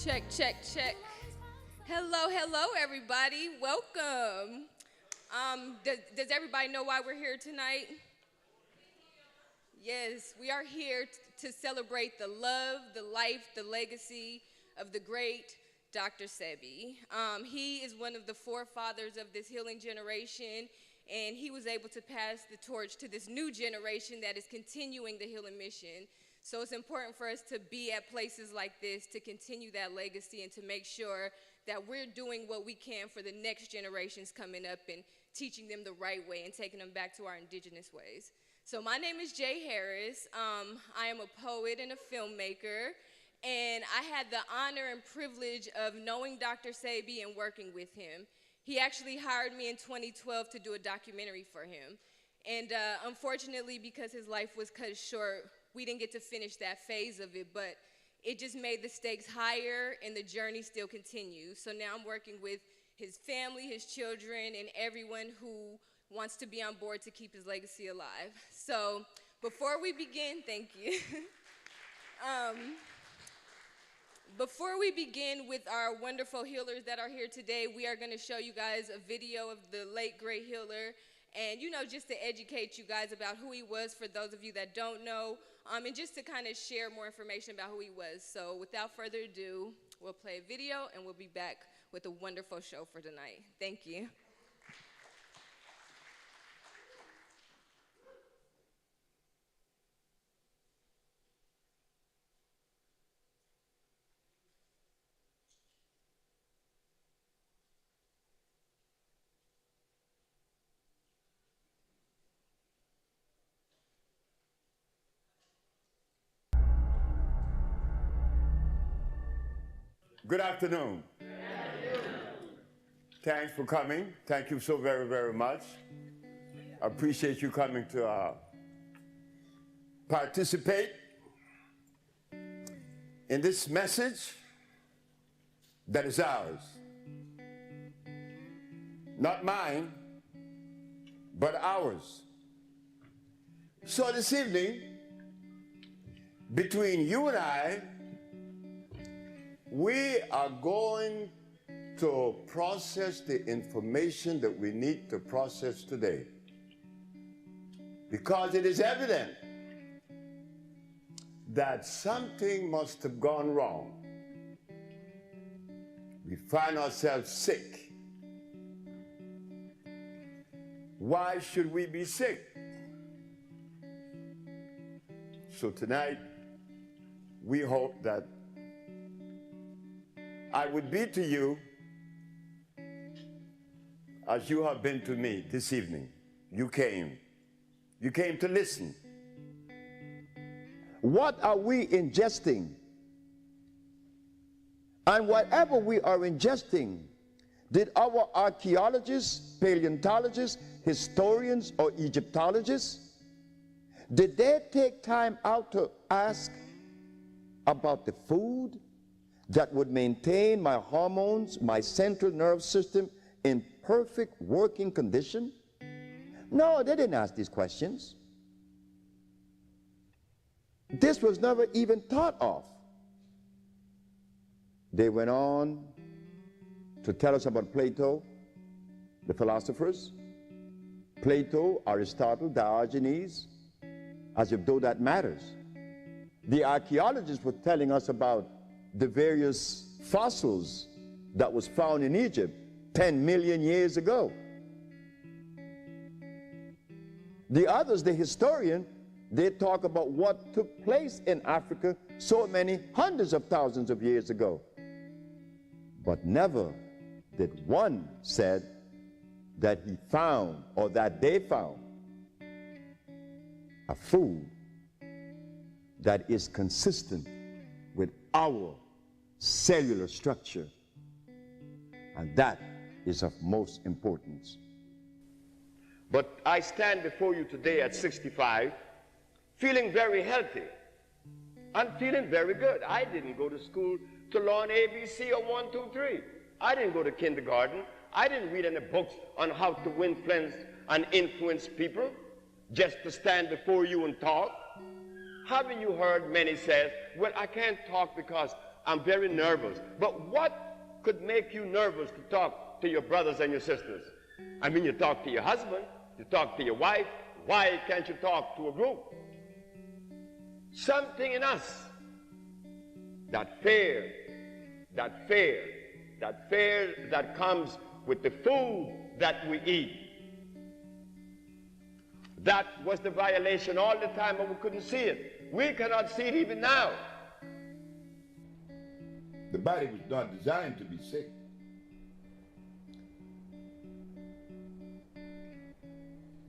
Check, check, check. Hello, hello, everybody. Welcome. Does everybody know why we're here tonight? Yes, we are here to celebrate the love, the life, the legacy of the great Dr. Sebi. He is one of the forefathers of this healing generation, and he was able to pass the torch to this new generation that is continuing the healing mission. So it's important for us to be at places like this to continue that legacy and to make sure that we're doing what we can for the next generations coming up and teaching them the right way and taking them back to our indigenous ways. So my name is Jay Harris. I am a poet and a filmmaker, and I had the honor and privilege of knowing Dr. Sebi and working with him. He actually hired me in 2012 to do a documentary for him. And unfortunately, because his life was cut short, we didn't get to finish that phase of it, but it just made the stakes higher and the journey still continues. So now I'm working with his family, his children, and everyone who wants to be on board to keep his legacy alive. So before we begin, thank you. Before we begin with our wonderful healers that are here today, we are gonna show you guys a video of the late great healer, and just to educate you guys about who he was for those of you that don't know, and just to kind of share more information about who he was. So without further ado, we'll play a video and we'll be back with a wonderful show for tonight. Thank you. Good afternoon. Thanks for coming. Thank you so very, very much. I appreciate you coming to participate in this message that is ours. Not mine, but ours. So this evening, between you and I, we are going to process the information that we need to process today, because it is evident that something must have gone wrong. We find ourselves sick. Why should we be sick? So tonight, we hope that I would be to you as you have been to me this evening. You came to listen. What are we ingesting? And whatever we are ingesting, did our archaeologists, paleontologists, historians, or Egyptologists, did they take time out to ask about the food that would maintain my hormones, my central nervous system in perfect working condition? No, they didn't ask these questions. This was never even thought of. They went on to tell us about Plato, the philosophers, Plato, Aristotle, Diogenes, as if though that matters. The archaeologists were telling us about the various fossils that was found in Egypt 10 million years ago. The others, the historian, they talk about what took place in Africa so many hundreds of thousands of years ago. But never did one said that he found, or that they found, a food that is consistent with our cellular structure, and that is of most importance. But I stand before you today at 65 feeling very healthy. I'm feeling very good. I didn't go to school to learn ABC or 1, 2, 3. I didn't go to kindergarten. I didn't read any books on how to influence and influence people just to stand before you and talk. Haven't you heard many say, well, I can't talk because I'm very nervous. But what could make you nervous to talk to your brothers and your sisters? I mean, you talk to your husband, you talk to your wife. Why can't you talk to a group? Something in us, that fear that comes with the food that we eat. That was the violation all the time, but we couldn't see it. We cannot see it even now. The body was not designed to be sick.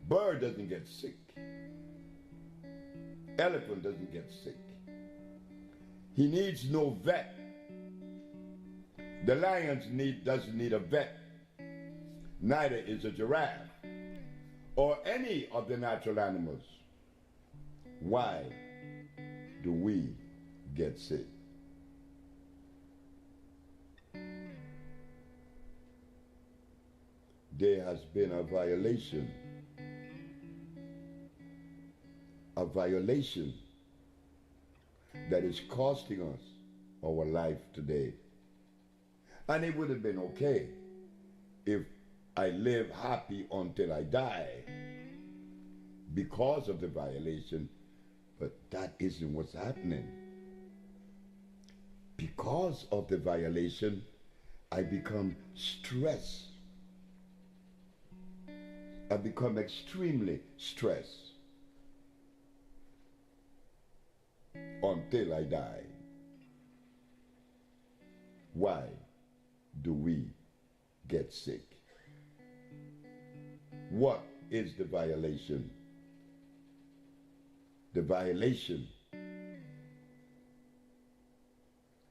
Bird doesn't get sick. Elephant doesn't get sick. He needs no vet. The lion doesn't need a vet. Neither is a giraffe or any of the natural animals. Why do we get sick? There has been a violation that is costing us our life today. And it would have been okay if I live happy until I die because of the violation, but that isn't what's happening. Because of the violation, I become stressed. I become extremely stressed until I die. Why do we get sick? What is the violation? The violation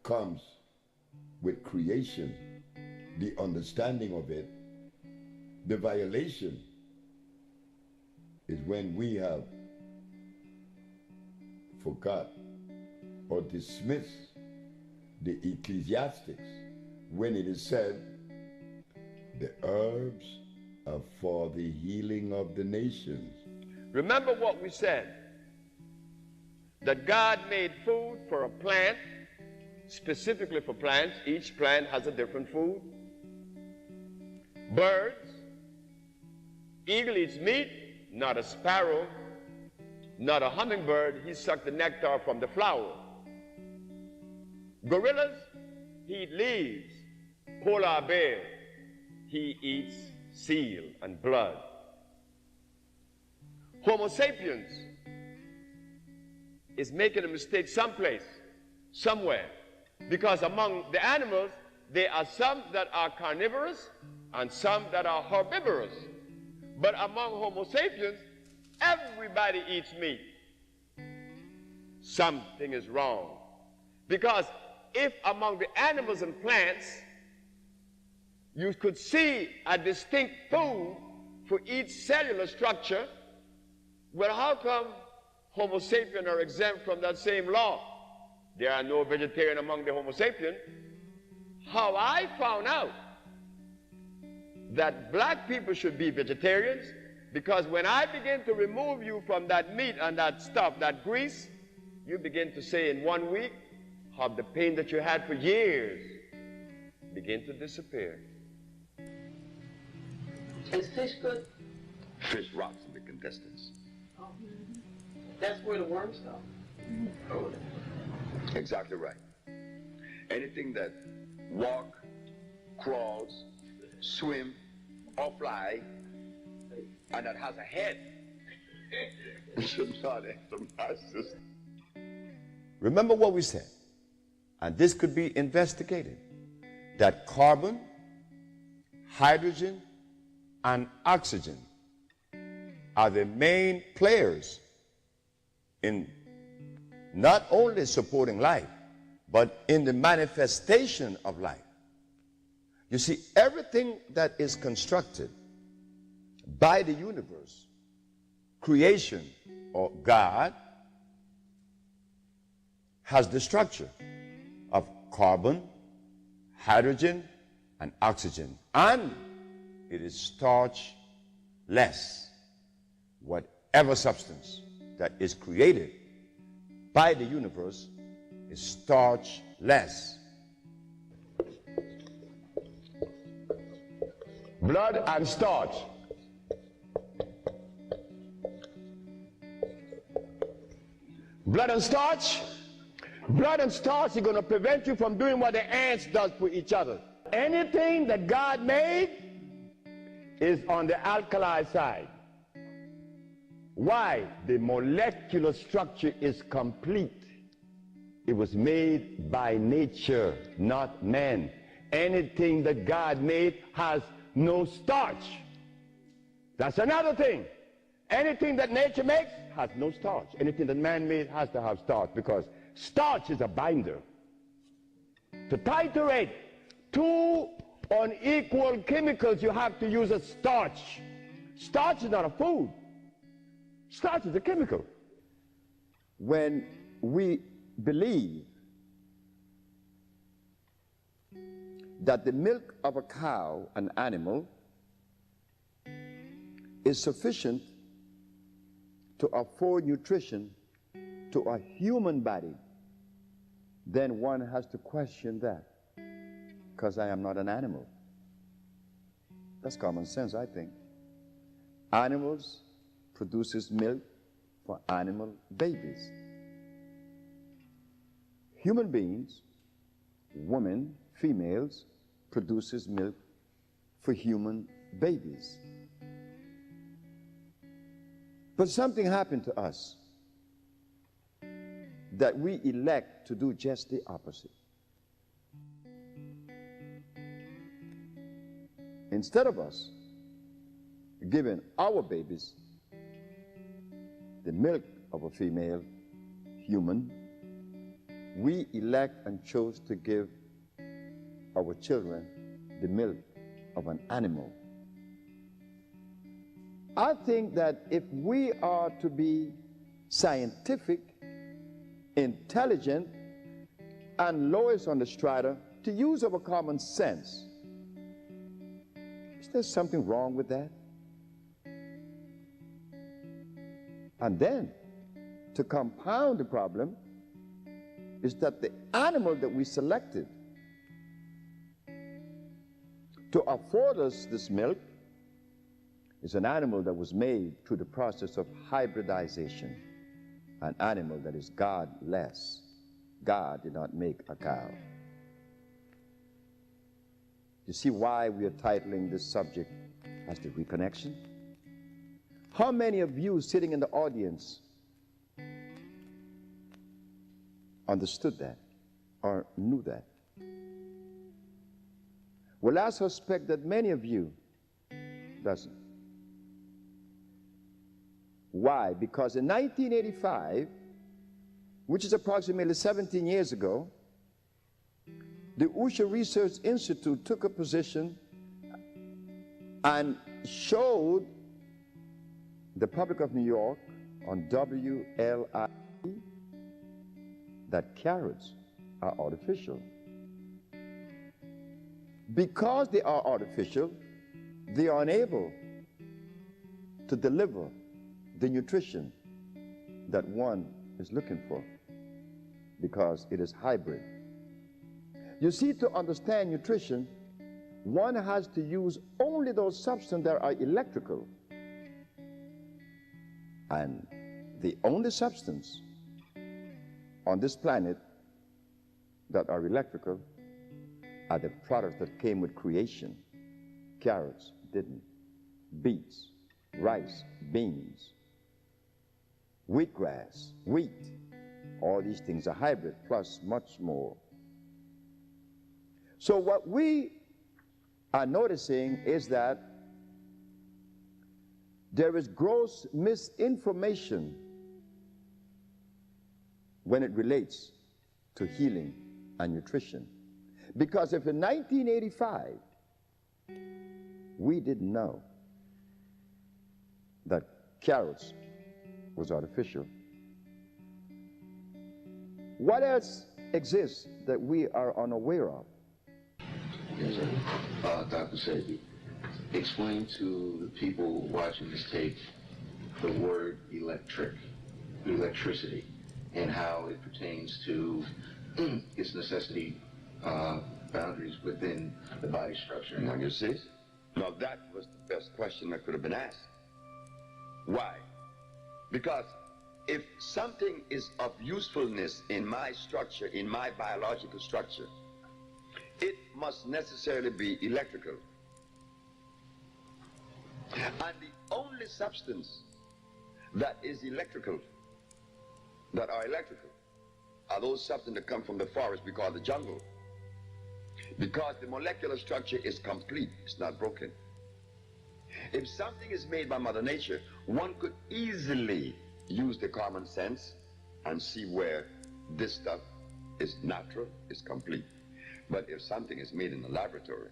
comes with creation, the understanding of it. The violation is when we have forgot or dismissed the Ecclesiastics when it is said, the herbs are for the healing of the nations. Remember what we said, that God made food for a plant, specifically for plants. Each plant has a different food. Birds, eagle eats meat, not a sparrow, not a hummingbird. He sucked the nectar from the flower. Gorillas, he eats leaves. Polar bear, he eats seal and blood. Homo sapiens is making a mistake someplace, somewhere, because among the animals, there are some that are carnivorous and some that are herbivorous. But among Homo sapiens, everybody eats meat. Something is wrong. Because if among the animals and plants, you could see a distinct food for each cellular structure, well, how come Homo sapiens are exempt from that same law? There are no vegetarian among the Homo sapiens. How I found out that black people should be vegetarians, because when I begin to remove you from that meat and that stuff, that grease, you begin to say in 1 week how the pain that you had for years begin to disappear. Is fish good? Fish rots in the intestines. Oh. That's where the worms go. Oh, exactly right. Anything that walk, crawls, swim, or fly, and that has a head should not enter my system. Remember what we said, and this could be investigated, that carbon, hydrogen, and oxygen are the main players in not only supporting life, but in the manifestation of life. You see, everything that is constructed by the universe, creation or God, has the structure of carbon, hydrogen, and oxygen. And it is starch-less. Whatever substance that is created by the universe is starchless. Blood and starch. Blood and starch. Blood and starch are going to prevent you from doing what the ants does for each other. Anything that God made is on the alkali side. Why? The molecular structure is complete. It was made by nature, not man. Anything that God made has no starch. That's another thing. Anything that nature makes has no starch. Anything that man made has to have starch, because starch is a binder. To titrate two unequal chemicals, you have to use a starch. Starch is not a food. Starch is a chemical. When we believe that the milk of a cow, an animal, is sufficient to afford nutrition to a human body, then one has to question that, because I am not an animal. That's common sense, I think. Animals produces milk for animal babies. Human beings, women, females, produces milk for human babies. But something happened to us that we elect to do just the opposite. Instead of us giving our babies the milk of a female human, we elect and chose to give our children the milk of an animal. I think that if we are to be scientific, intelligent, and lowest on the strata, to use our common sense, is there something wrong with that? And then, to compound the problem, is that the animal that we selected to afford us this milk is an animal that was made through the process of hybridization, an animal that is godless. God did not make a cow. You see why we are titling this subject as the reconnection? How many of you sitting in the audience understood that or knew that? Well, I suspect that many of you doesn't. Why? Because in 1985, which is approximately 17 years ago, the Usha Research Institute took a position and showed the public of New York on WLI that carrots are artificial. Because they are artificial, they are unable to deliver the nutrition that one is looking for, because it is hybrid. You see, to understand nutrition, one has to use only those substances that are electrical. And the only substance on this planet that are electrical are the products that came with creation. Carrots didn't. Beets, rice, beans, wheatgrass, wheat. All these things are hybrid, plus much more. So what we are noticing is that there is gross misinformation when it relates to healing and nutrition. Because if in 1985 we didn't know that carrots was artificial, what else exists that we are unaware of? Yes, sir. Dr. Sebi, explain to the people watching this tape the word electricity, and how it pertains to its necessity boundaries within the body structure. Now you see? Now that was the best question that could have been asked. Why? Because if something is of usefulness in my structure, in my biological structure, it must necessarily be electrical. And the only substance that is electrical, that are electrical, are those substances that come from the forest we call the jungle. Because the molecular structure is complete, it's not broken. If something is made by Mother Nature, one could easily use the common sense and see where this stuff is natural, is complete. But if something is made in the laboratory,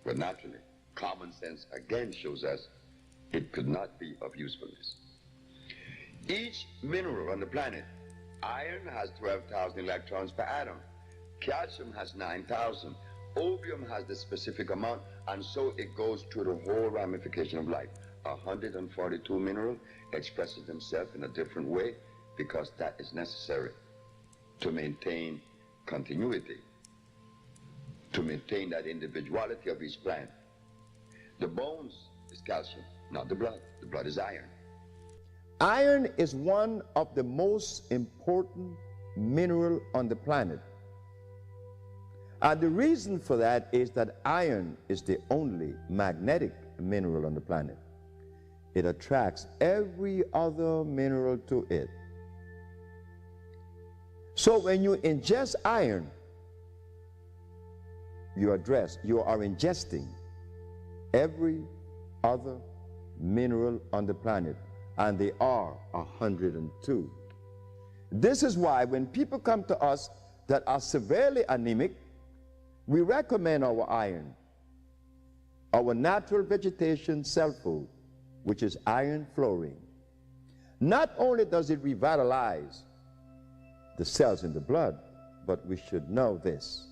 well, naturally, common sense again shows us it could not be of usefulness. Each mineral on the planet, iron has 12,000 electrons per atom, calcium has 9,000, opium has the specific amount, and so it goes to the whole ramification of life. 142 minerals expresses themselves in a different way because that is necessary to maintain continuity, to maintain that individuality of each plant. The bones is calcium, not the blood. The blood is iron. Iron is one of the most important mineral on the planet. And the reason for that is that iron is the only magnetic mineral on the planet. It attracts every other mineral to it. So when you ingest iron, you are ingesting every other mineral on the planet, and they are 102. This is why when people come to us that are severely anemic, we recommend our iron, our natural vegetation cell food, which is iron fluorine. Not only does it revitalize the cells in the blood, but we should know this,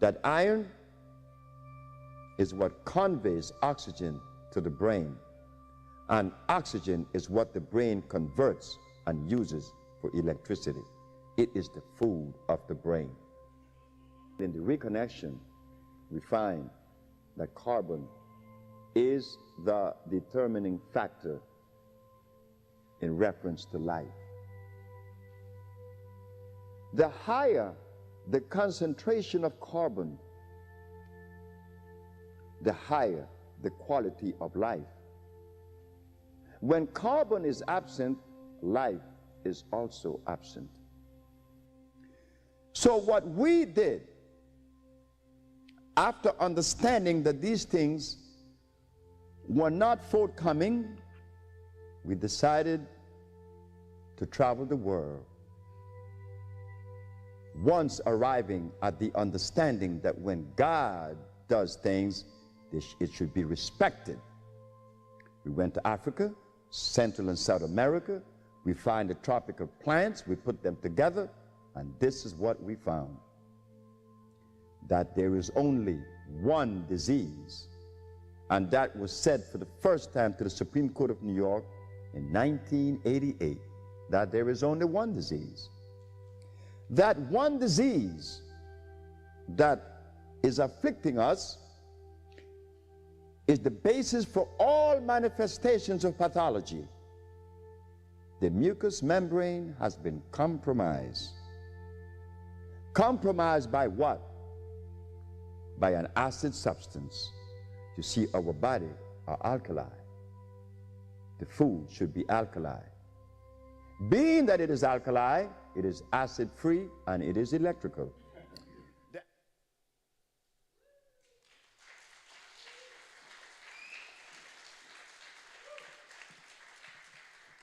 that iron is what conveys oxygen to the brain, and oxygen is what the brain converts and uses for electricity. It is the food of the brain. In the reconnection, we find that carbon is the determining factor in reference to life. The higher the concentration of carbon, the higher the quality of life. When carbon is absent, life is also absent. So what we did, after understanding that these things were not forthcoming, we decided to travel the world, once arriving at the understanding that when God does things, it should be respected. We went to Africa, Central and South America. We find the tropical plants, we put them together, and this is what we found: that there is only one disease. And that was said for the first time to the Supreme Court of New York in 1988, that there is only one disease. That one disease that is afflicting us is the basis for all manifestations of pathology. The mucous membrane has been compromised. Compromised by what? By an acid substance. You see, our body are alkali. The food should be alkali. Being that it is alkali, it is acid-free and it is electrical.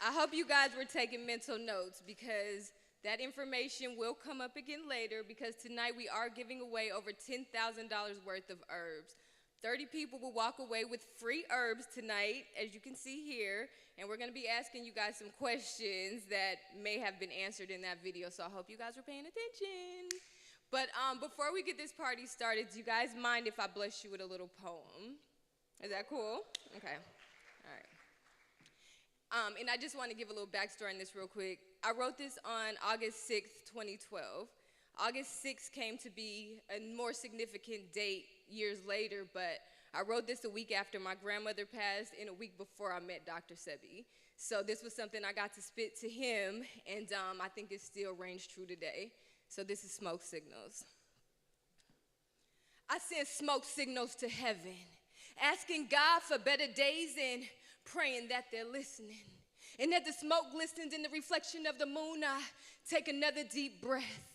I hope you guys were taking mental notes, because that information will come up again later, because tonight we are giving away over $10,000 worth of herbs. 30 people will walk away with free herbs tonight, as you can see here, and we're going to be asking you guys some questions that may have been answered in that video, so I hope you guys are paying attention. But before we get this party started, do you guys mind if I bless you with a little poem? Is that cool? Okay. All right. And I just want to give a little backstory on this real quick. I wrote this on August 6th, 2012. August 6th came to be a more significant date years later, but I wrote this a week after my grandmother passed and a week before I met Dr. Sebi. So this was something I got to spit to him, and I think it still reigns true today. So this is Smoke Signals. I send smoke signals to heaven, asking God for better days and praying that they're listening. And as the smoke glistens in the reflection of the moon, I take another deep breath.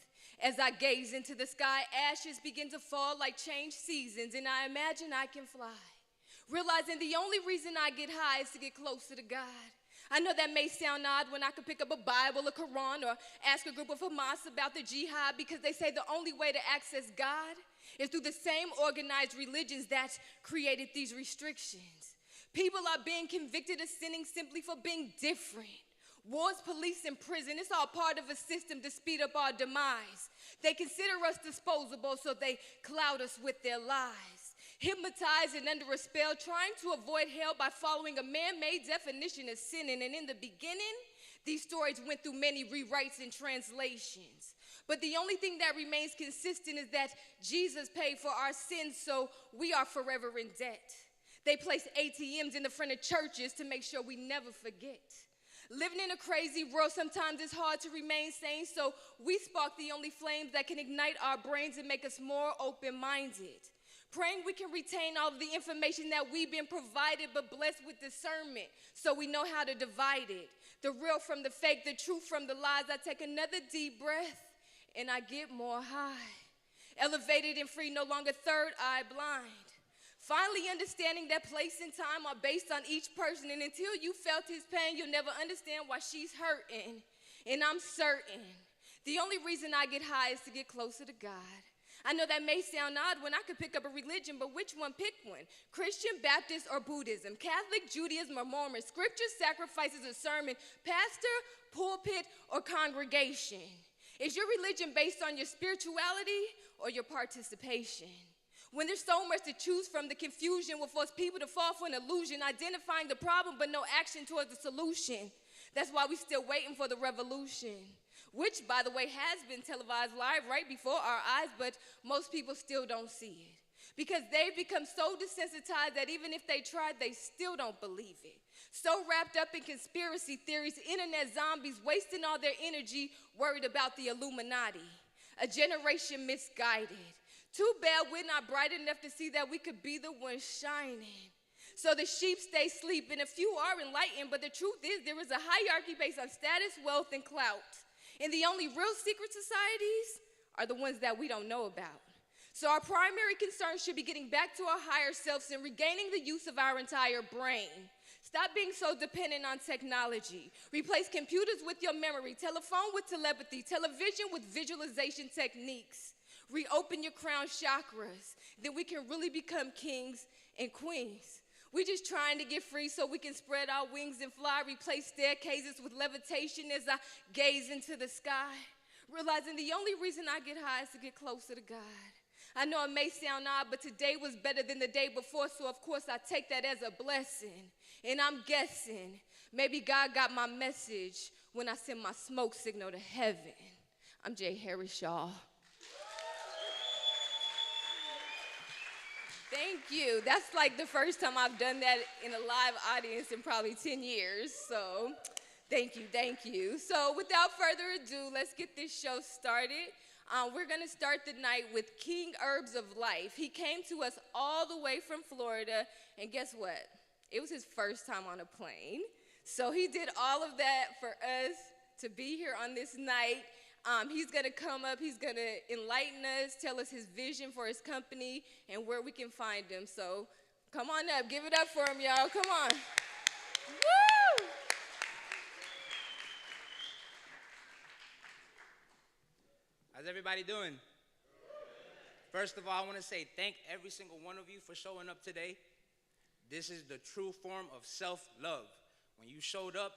As I gaze into the sky, ashes begin to fall like changed seasons, and I imagine I can fly, realizing the only reason I get high is to get closer to God. I know that may sound odd when I could pick up a Bible, a Quran, or ask a group of Hamas about the jihad, because they say the only way to access God is through the same organized religions that created these restrictions. People are being convicted of sinning simply for being different. Wars, police, and prison, it's all part of a system to speed up our demise. They consider us disposable, so they cloud us with their lies. Hypnotized and under a spell, trying to avoid hell by following a man-made definition of sinning. And in the beginning, these stories went through many rewrites and translations. But the only thing that remains consistent is that Jesus paid for our sins, so we are forever in debt. They place ATMs in the front of churches to make sure we never forget. Living in a crazy world, sometimes it's hard to remain sane, so we spark the only flames that can ignite our brains and make us more open-minded. Praying we can retain all of the information that we've been provided, but blessed with discernment so we know how to divide it. The real from the fake, the truth from the lies. I take another deep breath and I get more high. Elevated and free, no longer third eye blind. Finally understanding that place and time are based on each person, and until you felt his pain, you'll never understand why she's hurting. And I'm certain the only reason I get high is to get closer to God. I know that may sound odd when I could pick up a religion, but which one? Pick one. Christian, Baptist, or Buddhism, Catholic, Judaism, or Mormon, scripture, sacrifices, a sermon, pastor, pulpit, or congregation. Is your religion based on your spirituality or your participation? When there's so much to choose from, the confusion will force people to fall for an illusion, identifying the problem but no action towards the solution. That's why we're still waiting for the revolution, which, by the way, has been televised live right before our eyes, but most people still don't see it because they've become so desensitized that even if they tried, they still don't believe it. So wrapped up in conspiracy theories, internet zombies, wasting all their energy worried about the Illuminati. A generation misguided. Too bad we're not bright enough to see that we could be the ones shining. So the sheep stay sleeping. A few are enlightened, but the truth is there is a hierarchy based on status, wealth, and clout. And the only real secret societies are the ones that we don't know about. So our primary concern should be getting back to our higher selves and regaining the use of our entire brain. Stop being so dependent on technology. Replace computers with your memory, telephone with telepathy, television with visualization techniques. Reopen your crown chakras. Then we can really become kings and queens. We're just trying to get free so we can spread our wings and fly. Replace staircases with levitation as I gaze into the sky. Realizing the only reason I get high is to get closer to God. I know it may sound odd, but today was better than the day before, so of course I take that as a blessing. And I'm guessing maybe God got my message when I send my smoke signal to heaven. I'm Jay Harris, y'all. Thank you. That's like the first time I've done that in a live audience in probably 10 years. So thank you, thank you. So without further ado, let's get this show started. We're going to start the night with King Herbs of Life. He came to us all the way from Florida, and guess what? It was his first time on a plane. So he did all of that for us to be here on this night. He's going to come up, he's going to enlighten us, tell us his vision for his company and where we can find him. So come on up, give it up for him, y'all. Come on. Woo! How's everybody doing? First of all, I want to say thank every single one of you for showing up today. This is the true form of self-love. When you showed up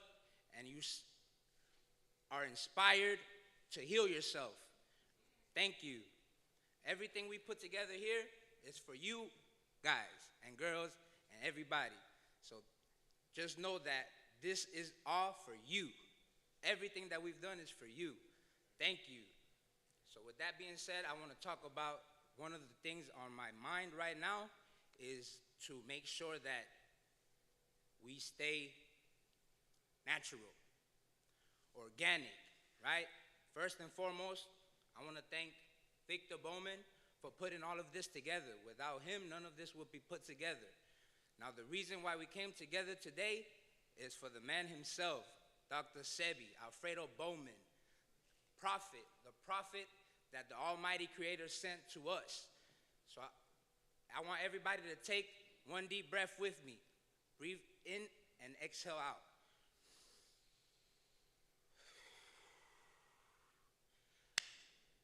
and you are inspired to heal yourself, thank you. Everything we put together here is for you guys and girls and everybody. So just know that this is all for you. Everything that we've done is for you. Thank you. So with that being said, I want to talk about one of the things on my mind right now is to make sure that we stay natural, organic, right? First and foremost, I want to thank Victor Bowman for putting all of this together. Without him, none of this would be put together. Now, the reason why we came together today is for the man himself, Dr. Sebi, Alfredo Bowman, the prophet that the Almighty Creator sent to us. So I want everybody to take one deep breath with me. Breathe in and exhale out.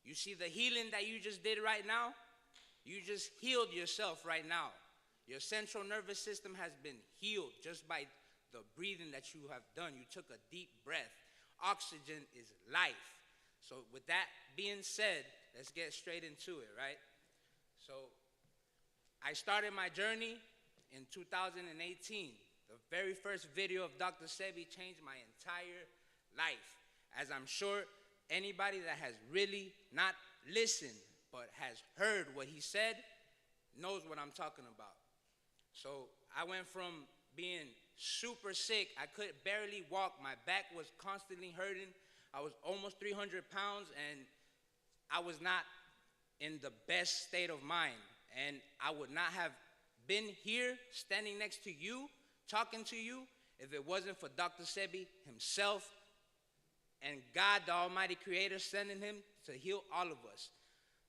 You see the healing that you just did right now? You just healed yourself right now. Your central nervous system has been healed just by the breathing that you have done. You took a deep breath. Oxygen is life. So with that being said, let's get straight into it, right? So I started my journey in 2018. The very first video of Dr. Sebi changed my entire life. As I'm sure anybody that has really not listened but has heard what he said knows what I'm talking about. So I went from being super sick. I could barely walk. My back was constantly hurting. I was almost 300 pounds, and I was not in the best state of mind. And I would not have been here standing next to you, talking to you, if it wasn't for Dr. Sebi himself and God, the Almighty Creator, sending him to heal all of us.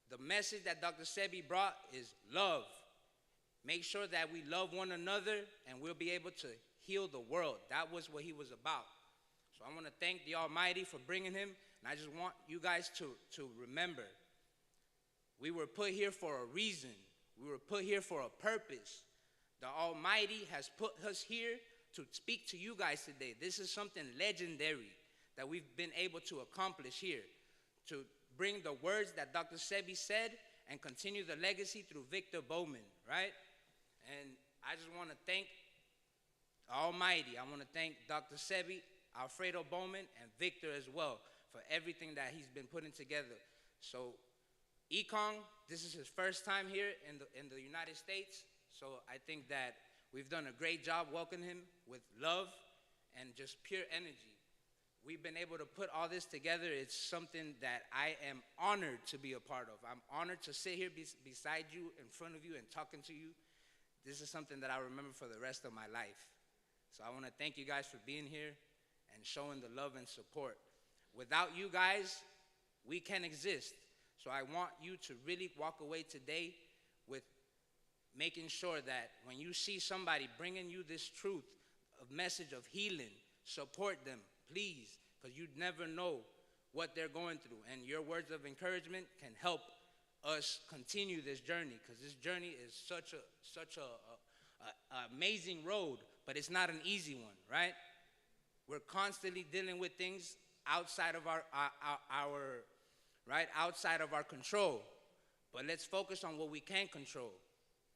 The message that Dr. Sebi brought is love. Make sure that we love one another and we'll be able to heal the world. That was what he was about. So I want to thank the Almighty for bringing him, and I just want you guys to remember, we were put here for a reason. We were put here for a purpose. The Almighty has put us here to speak to you guys today. This is something legendary that we've been able to accomplish here, to bring the words that Dr. Sebi said and continue the legacy through Victor Bowman, right? And I just want to thank Almighty. I want to thank Dr. Sebi, Alfredo Bowman, and Victor as well for everything that he's been putting together. So Ekong, this is his first time here in the United States. So I think that we've done a great job welcoming him with love and just pure energy. We've been able to put all this together. It's something that I am honored to be a part of. I'm honored to sit here beside you, in front of you, and talking to you. This is something that I remember for the rest of my life. So I want to thank you guys for being here and showing the love and support. Without you guys, we can't exist. So I want you to really walk away today with making sure that when you see somebody bringing you this truth, a message of healing, support them, please, because you never know what they're going through. And your words of encouragement can help us continue this journey, because this journey is such a amazing road, but it's not an easy one, right? We're constantly dealing with things outside of our outside of our control. But let's focus on what we can control.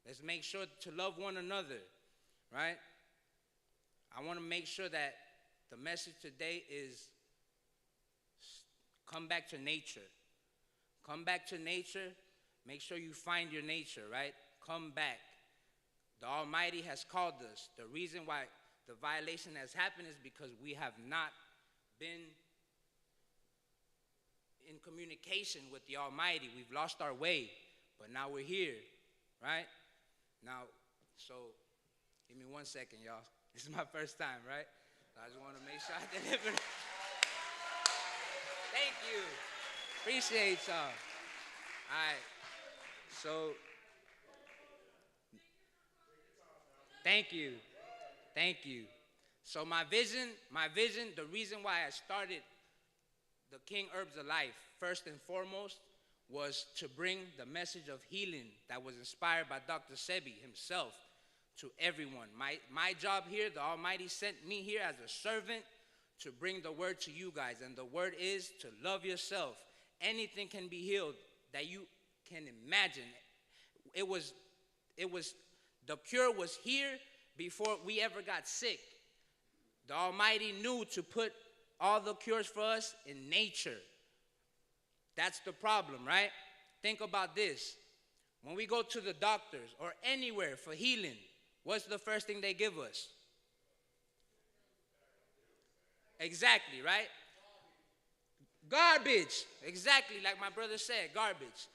Let's make sure to love one another, right? I want to make sure that the message today is come back to nature. Come back to nature. Make sure you find your nature, right? Come back. The Almighty has called us. The reason why the violation has happened is because we have not been in communication with the Almighty. We've lost our way, but now we're here, right? Now, so give me 1 second, y'all. This is my first time, right? I just want to make sure I deliver. Thank you. Appreciate y'all. All right. So, thank you. Thank you. So my vision, the reason why I started the King Herbs of Life, first and foremost, was to bring the message of healing that was inspired by Dr. Sebi himself to everyone. My job here, the Almighty sent me here as a servant to bring the word to you guys. And the word is to love yourself. Anything can be healed that you can imagine. The cure was here before we ever got sick. The Almighty knew to put all the cures for us in nature. That's the problem, right? Think about this. When we go to the doctors or anywhere for healing, what's the first thing they give us? Exactly, right? Garbage. Exactly, like my brother said, garbage.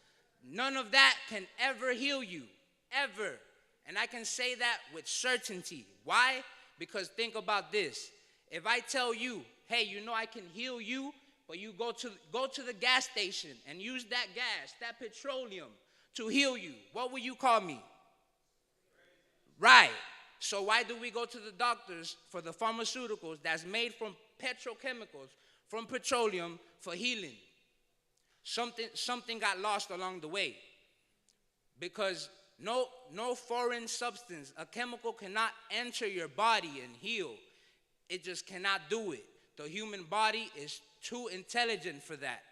None of that can ever heal you, ever. And I can say that with certainty. Why? Because think about this. If I tell you, hey, you know I can heal you, but you go to the gas station and use that gas, that petroleum, to heal you, what will you call me? Right. So why do we go to the doctors for the pharmaceuticals that's made from petrochemicals, from petroleum, for healing? Something got lost along the way. Because no foreign substance, a chemical cannot enter your body and heal. It just cannot do it. The human body is too intelligent for that.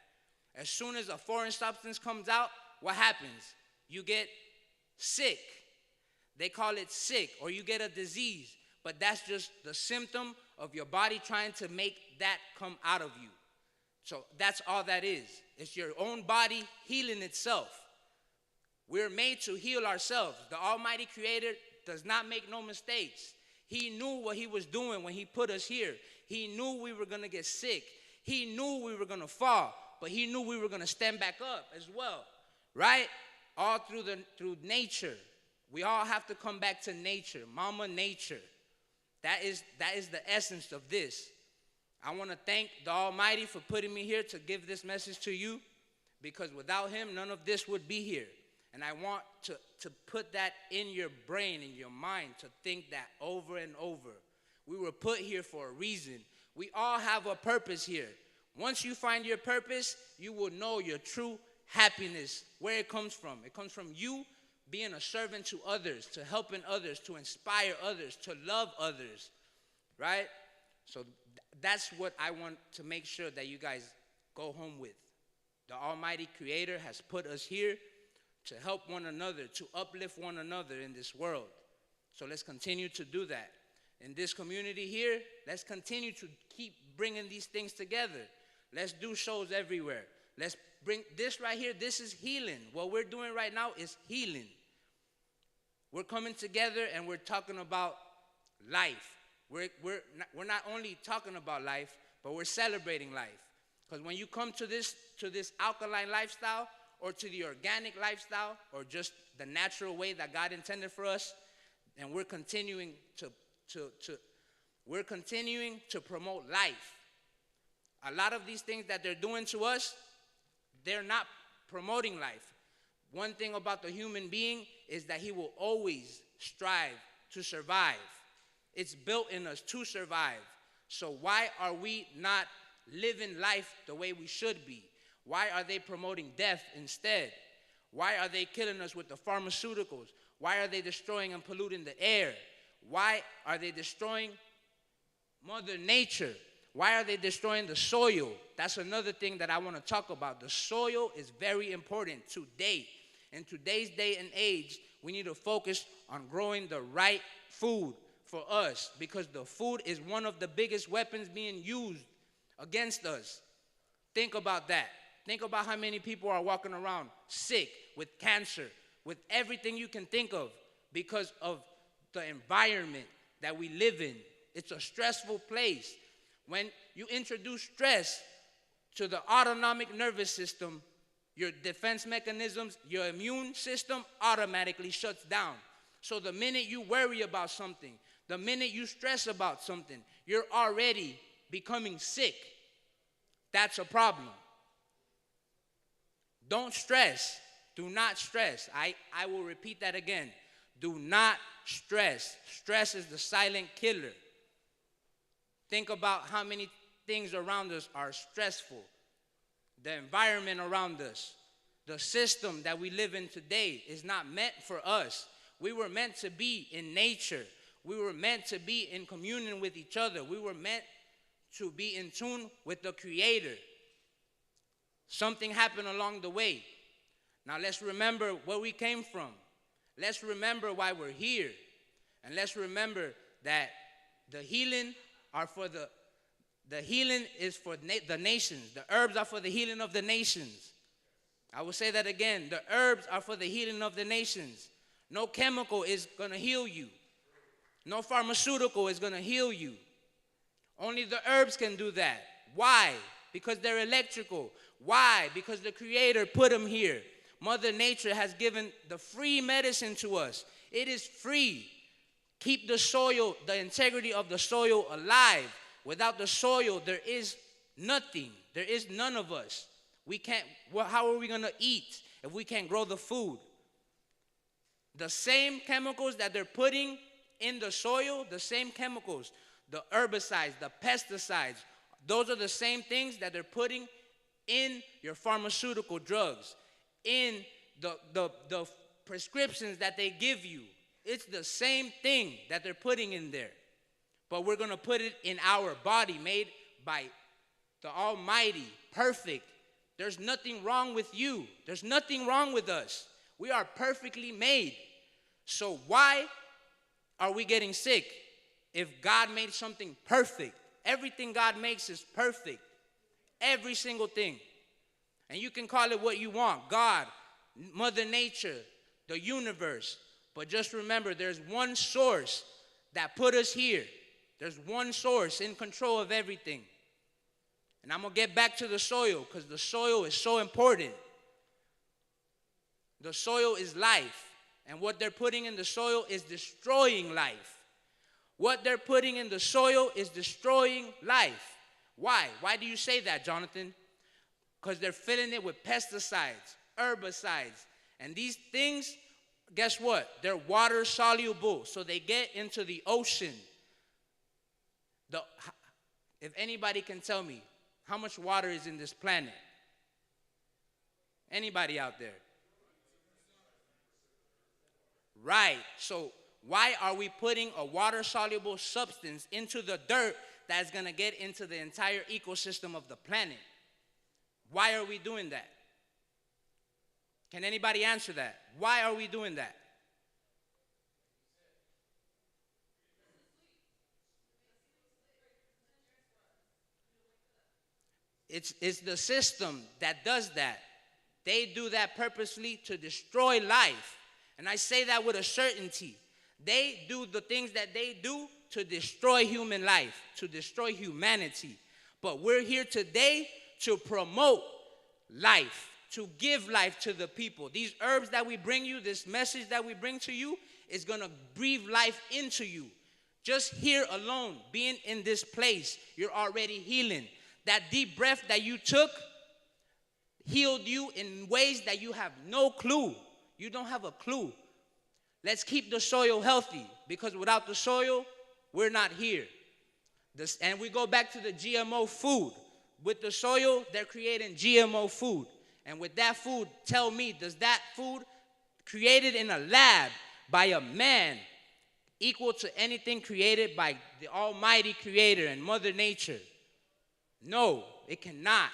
As soon as a foreign substance comes out, what happens? You get sick. They call it sick, or you get a disease. But that's just the symptom of your body trying to make that come out of you. So that's all that is. It's your own body healing itself. We're made to heal ourselves. The Almighty Creator does not make no mistakes. He knew what he was doing when he put us here. He knew we were going to get sick. He knew we were going to fall, but he knew we were going to stand back up as well, right? All through nature. We all have to come back to nature, Mama Nature. That is the essence of this. I want to thank the Almighty for putting me here to give this message to you, because without him, none of this would be here. And I want to put that in your brain, in your mind, to think that over and over. We were put here for a reason. We all have a purpose here. Once you find your purpose, you will know your true happiness, where it comes from. It comes from you being a servant to others, to helping others, to inspire others, to love others, right? So that's what I want to make sure that you guys go home with. The Almighty Creator has put us here to help one another, to uplift one another in this world. So let's continue to do that. In this community here, let's continue to keep bringing these things together. Let's do shows everywhere. Let's bring this right here. This is healing. What we're doing right now is healing. We're coming together and we're talking about life. We're not only talking about life, but we're celebrating life. Because when you come to this alkaline lifestyle, or to the organic lifestyle, or just the natural way that God intended for us, and we're continuing to promote life. A lot of these things that they're doing to us, they're not promoting life. One thing about the human being is that he will always strive to survive. It's built in us to survive. So why are we not living life the way we should be? Why are they promoting death instead? Why are they killing us with the pharmaceuticals? Why are they destroying and polluting the air? Why are they destroying Mother Nature? Why are they destroying the soil? That's another thing that I want to talk about. The soil is very important today. In today's day and age, we need to focus on growing the right food for us, because the food is one of the biggest weapons being used against us. Think about that. Think about how many people are walking around sick, with cancer, with everything you can think of, because of the environment that we live in. It's a stressful place. When you introduce stress to the autonomic nervous system, your defense mechanisms, your immune system automatically shuts down. So the minute you worry about something, the minute you stress about something, you're already becoming sick. That's a problem. Don't stress. Do not stress. I will repeat that again. Do not stress. Stress is the silent killer. Think about how many things around us are stressful. The environment around us, the system that we live in today is not meant for us. We were meant to be in nature. We were meant to be in communion with each other. We were meant to be in tune with the Creator. Something happened along the way. Now let's remember where we came from. Let's remember why we're here. And let's remember that the healing are for the healing is for the nations. The herbs are for the healing of the nations. I will say that again. The herbs are for the healing of the nations. No chemical is going to heal you. No pharmaceutical is going to heal you. Only the herbs can do that. Why? Because they're electrical. Why? Because the Creator put them here. Mother Nature has given the free medicine to us. It is free. Keep the soil, the integrity of the soil alive. Without the soil, there is nothing. There is none of us. We can't, how are we going to eat if we can't grow the food? The same chemicals that they're putting in the soil, the same chemicals, the herbicides, the pesticides, those are the same things that they're putting in your pharmaceutical drugs, in the prescriptions that they give you. It's the same thing that they're putting in there. But we're going to put it in our body, made by the Almighty, perfect. There's nothing wrong with you. There's nothing wrong with us. We are perfectly made. So why are we getting sick if God made something perfect? Everything God makes is perfect. Every single thing. And you can call it what you want. God, Mother Nature, the universe. But just remember, there's one source that put us here. There's one source in control of everything. And I'm going to get back to the soil because the soil is so important. The soil is life. And what they're putting in the soil is destroying life. What they're putting in the soil is destroying life. Why? Why do you say that, Jonathan? Because they're filling it with pesticides, herbicides. And these things, guess what? They're water soluble. So they get into the ocean. If anybody can tell me how much water is in this planet? Anybody out there? Right. So why are we putting a water-soluble substance into the dirt that's going to get into the entire ecosystem of the planet? Why are we doing that? Can anybody answer that? Why are we doing that? It's the system that does that. They do that purposely to destroy life. And I say that with a certainty. They do the things that they do to destroy human life, to destroy humanity. But we're here today to promote life, to give life to the people. These herbs that we bring you, this message that we bring to you, is going to breathe life into you. Just here alone, being in this place, you're already healing. That deep breath that you took healed you in ways that you have no clue. You don't have a clue. Let's keep the soil healthy, because without the soil, we're not here. And we go back to the GMO food. With the soil, they're creating GMO food. And with that food, tell me, does that food created in a lab by a man equal to anything created by the Almighty Creator and Mother Nature? No, it cannot.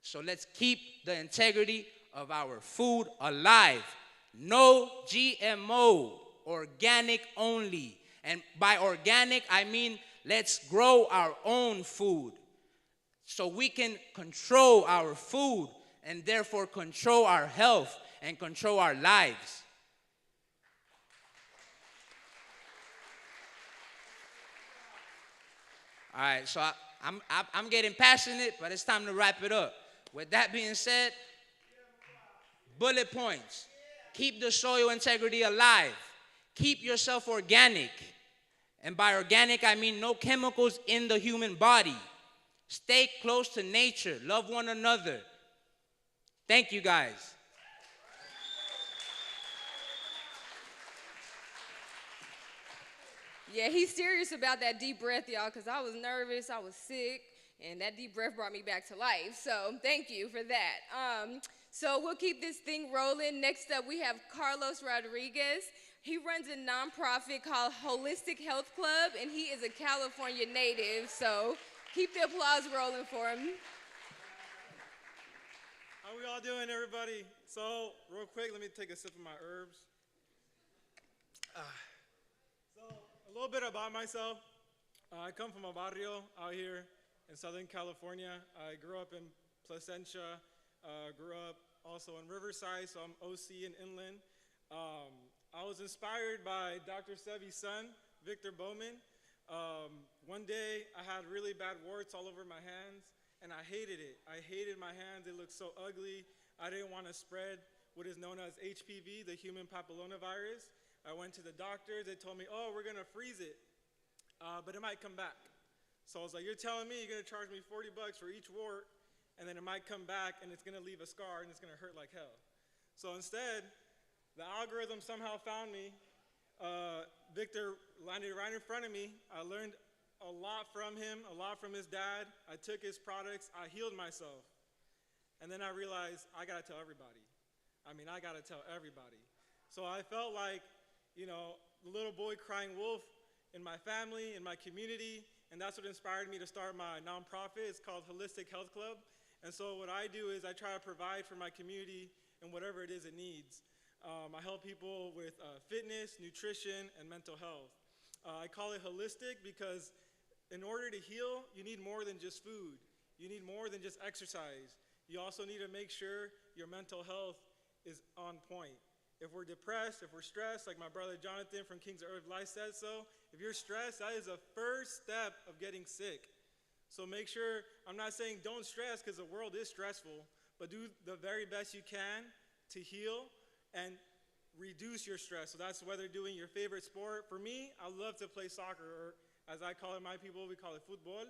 So let's keep the integrity of our food alive. No GMO, organic only. And by organic, I mean let's grow our own food so we can control our food and therefore control our health and control our lives. All right, so I'm getting passionate, but it's time to wrap it up. With that being said, bullet points. Keep the soil integrity alive. Keep yourself organic. And by organic, I mean no chemicals in the human body. Stay close to nature. Love one another. Thank you, guys. Yeah, he's serious about that deep breath, y'all, because I was nervous, I was sick, and that deep breath brought me back to life. So thank you for that. So we'll keep this thing rolling. Next up, we have Carlos Rodriguez. He runs a nonprofit called Holistic Health Club, and he is a California native. So keep the applause rolling for him. How we all doing, everybody? So real quick, let me take a sip of my herbs. So a little bit about myself. I come from a barrio out here in Southern California. I grew up in Placentia, grew up also in Riverside, so I'm OC and Inland. I was inspired by Dr. Sebi's son, Victor Bowman. One day I had really bad warts all over my hands, and I hated it. I hated my hands. They looked so ugly. I didn't want to spread what is known as HPV, the human papillomavirus. I went to the doctors. They told me, oh, we're going to freeze it, but it might come back. So I was like, you're telling me you're going to charge me $40 for each wart, and then it might come back, and it's going to leave a scar, and it's going to hurt like hell. So instead, the algorithm somehow found me. Victor landed right in front of me. I learned a lot from him, a lot from his dad. I took his products. I healed myself. And then I realized I got to tell everybody. I got to tell everybody. So I felt like, the little boy crying wolf in my family, in my community, and that's what inspired me to start my nonprofit. It's called Holistic Health Club. And so what I do is I try to provide for my community and whatever it is it needs. I help people with fitness, nutrition, and mental health. I call it holistic because in order to heal, you need more than just food. You need more than just exercise. You also need to make sure your mental health is on point. If we're depressed, if we're stressed, like my brother Jonathan from Kings of Earth Life said so, if you're stressed, that is the first step of getting sick. So make sure, I'm not saying don't stress because the world is stressful, but do the very best you can to heal and reduce your stress. So that's whether doing your favorite sport. For me, I love to play soccer, or as I call it, my people, we call it football.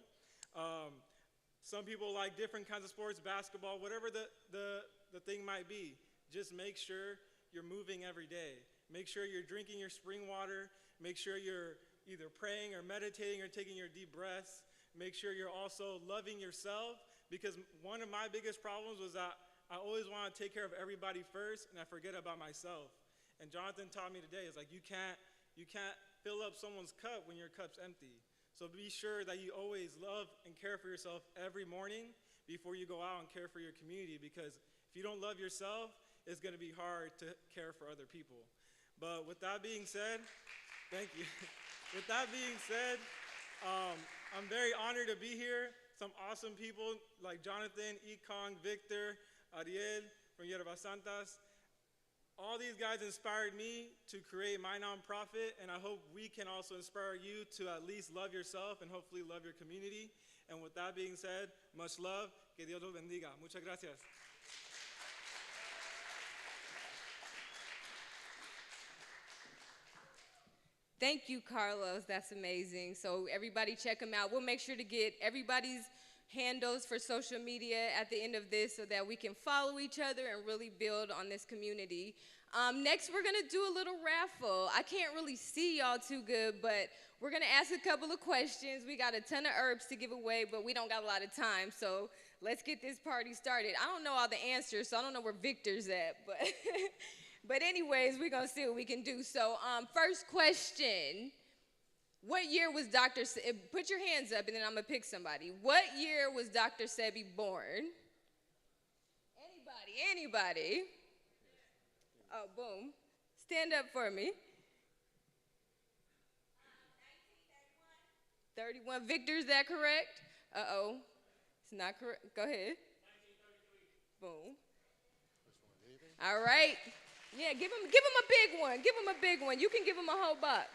Some people like different kinds of sports, basketball, whatever the thing might be. Just make sure you're moving every day. Make sure you're drinking your spring water. Make sure you're either praying or meditating or taking your deep breaths. Make sure you're also loving yourself, because one of my biggest problems was that I always want to take care of everybody first, and I forget about myself. And Jonathan taught me today, it's like you can't fill up someone's cup when your cup's empty. So be sure that you always love and care for yourself every morning before you go out and care for your community, because if you don't love yourself, it's going to be hard to care for other people. But with that being said, thank you. With that being said, I'm very honored to be here. Some awesome people like Jonathan, Ekong, Victor, Ariel from Yerba Santas. All these guys inspired me to create my nonprofit, and I hope we can also inspire you to at least love yourself and hopefully love your community. And with that being said, much love. Que Dios los bendiga. Muchas gracias. Thank you, Carlos. That's amazing. So everybody check him out. We'll make sure to get everybody's handles for social media at the end of this so that we can follow each other and really build on this community. Next, we're going to do a little raffle. I can't really see y'all too good, but we're going to ask a couple of questions. We got a ton of herbs to give away, but we don't got a lot of time, so let's get this party started. I don't know all the answers, so I don't know where Victor's at, but, but anyways, we're going to see what we can do. So first question. What year was Dr. Sebi, put your hands up and then I'm going to pick somebody. What year was Dr. Sebi born? Anybody? Oh, boom. Stand up for me. 31. Victor, is that correct? Uh-oh. It's not correct. Go ahead. 1933. Boom. All right. Yeah, give him a big one. Give him a big one. You can give him a whole box.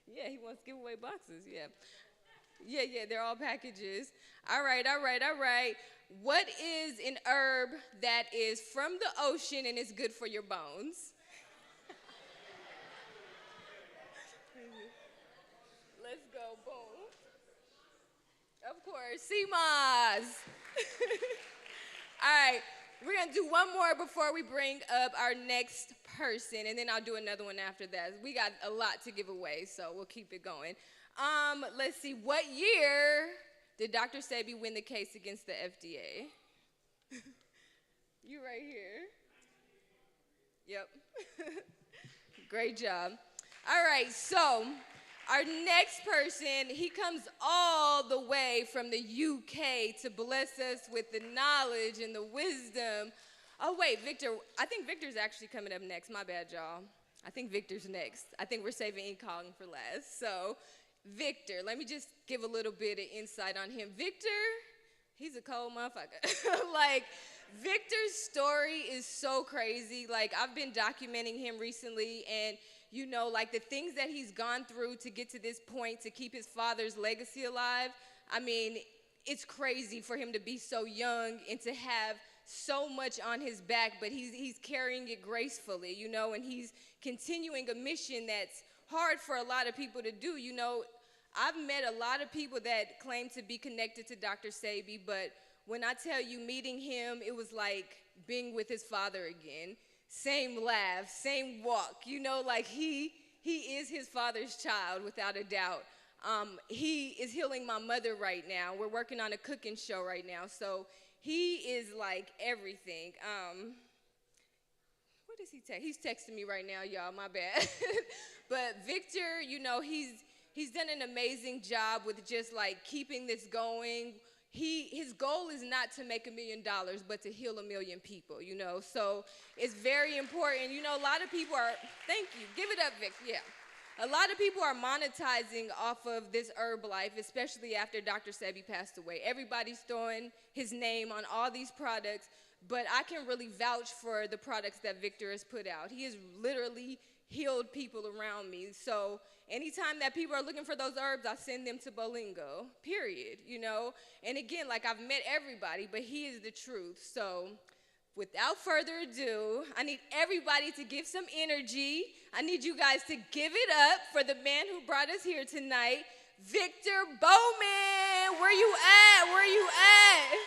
Yeah, he wants to give away boxes, yeah. Yeah, they're all packages. All right. What is an herb that is from the ocean and is good for your bones? Let's go, boom. Of course, sea moss. All right, we're going to do one more before we bring up our next person, and then I'll do another one after that. We got a lot to give away, so we'll keep it going. Let's see, what year did Dr. Sebi win the case against the FDA? You right here. Yep. Great job. All right, so our next person, he comes all the way from the UK to bless us with the knowledge and the wisdom. Oh, wait, Victor, I think Victor's actually coming up next. My bad, y'all. I think Victor's next. I think we're saving Ekong for last. So, Victor, let me just give a little bit of insight on him. Victor, he's a cold motherfucker. Like, Victor's story is so crazy. Like, I've been documenting him recently, and you know, like the things that he's gone through to get to this point to keep his father's legacy alive. I mean, it's crazy for him to be so young and to have so much on his back, but he's carrying it gracefully, you know, and he's continuing a mission that's hard for a lot of people to do. You know, I've met a lot of people that claim to be connected to Dr. Sebi, but when I tell you meeting him, it was like being with his father again. Same laugh, same walk, you know, like he is his father's child without a doubt. He is healing my mother right now. We're working on a cooking show right now, so he is like everything. What is he texting? He's texting me right now, y'all, my bad. But Victor, you know, he's done an amazing job with just like keeping this going. His goal is not to make $1 million, but to heal 1 million people, you know. So it's very important. You know, a lot of people are, thank you, give it up, Vic, yeah. A lot of people are monetizing off of this herb life, especially after Dr. Sebi passed away. Everybody's throwing his name on all these products, but I can really vouch for the products that Victor has put out. He has literally healed people around me. So anytime that people are looking for those herbs, I send them to Bolingo, period, you know. And again, like I've met everybody, but he is the truth. So without further ado, I need everybody to give some energy. I need you guys to give it up for the man who brought us here tonight, Victor Bowman. Where you at? Where you at?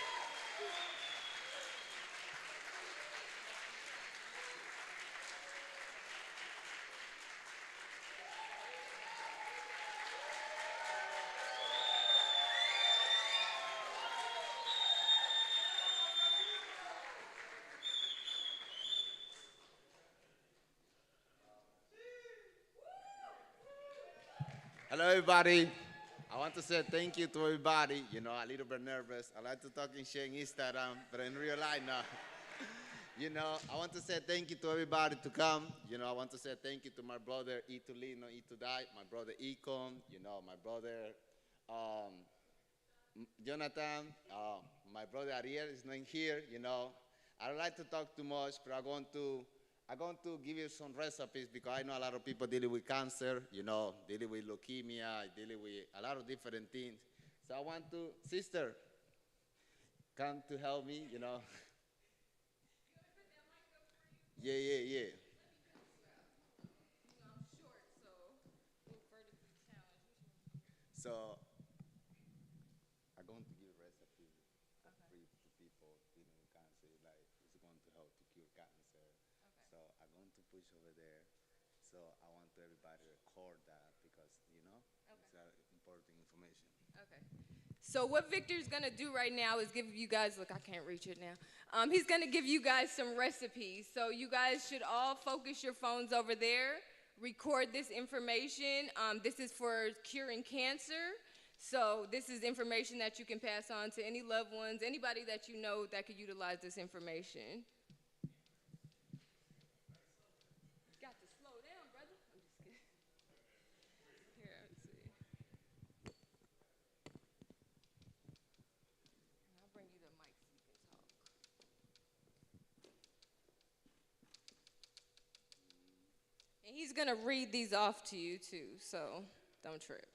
Hello, everybody. I want to say thank you to everybody. You know, a little bit nervous. I like to talk in shit in Instagram, but in real life, no. You know, I want to say thank you to everybody to come. You know, I want to say thank you to my brother, Eat to Live, Not Eat to Die, my brother, Econ, you know, my brother, Jonathan, my brother Ariel is not here, you know. I don't like to talk too much, but I'm going to give you some recipes because I know a lot of people dealing with cancer, you know, dealing with leukemia, dealing with a lot of different things. So I want to, sister, come to help me, you know. Yeah. So I'm going to give recipes for free to people dealing with cancer. Like it's going to help to cure cancer. So I'm going to push over there. So I want everybody to record that because you know it's important information. Okay. So what Victor's gonna do right now is give you guys, look, I can't reach it now. He's gonna give you guys some recipes. So you guys should all focus your phones over there, record this information. This is for curing cancer. So this is information that you can pass on to any loved ones, anybody that you know that could utilize this information. Got to slow down, brother. I'm just kidding. Here, let's see. I'll bring you the mic so you can talk. And he's going to read these off to you, too, so don't trip.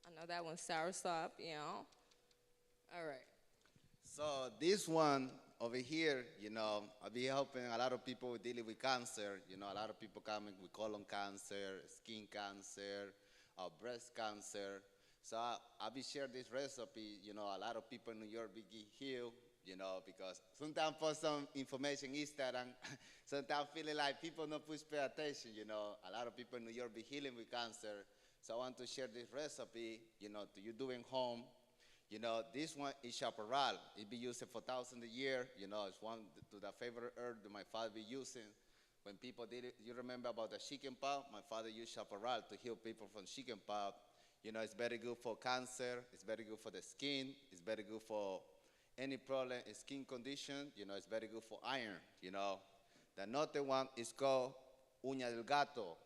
I know that one's soursop, you know. All right. So this one over here, you know, I'll be helping a lot of people dealing with cancer. You know, a lot of people coming with colon cancer, skin cancer, breast cancer. So I'll be sharing this recipe. You know, a lot of people in New York be healed, you know, because sometimes post some information Instagram, sometimes feeling like people don't pay attention, you know. A lot of people in New York be healing with cancer. So I want to share this recipe, you know, to you doing home. You know, this one is chaparral. It be used for thousands of years. You know, it's one to the favorite herb that my father be using. When people did it, you remember about the chicken pox? My father used chaparral to heal people from chicken pox. You know, it's very good for cancer. It's very good for the skin. It's very good for any problem, skin condition, it's very good for iron, The another one is called uña del gato,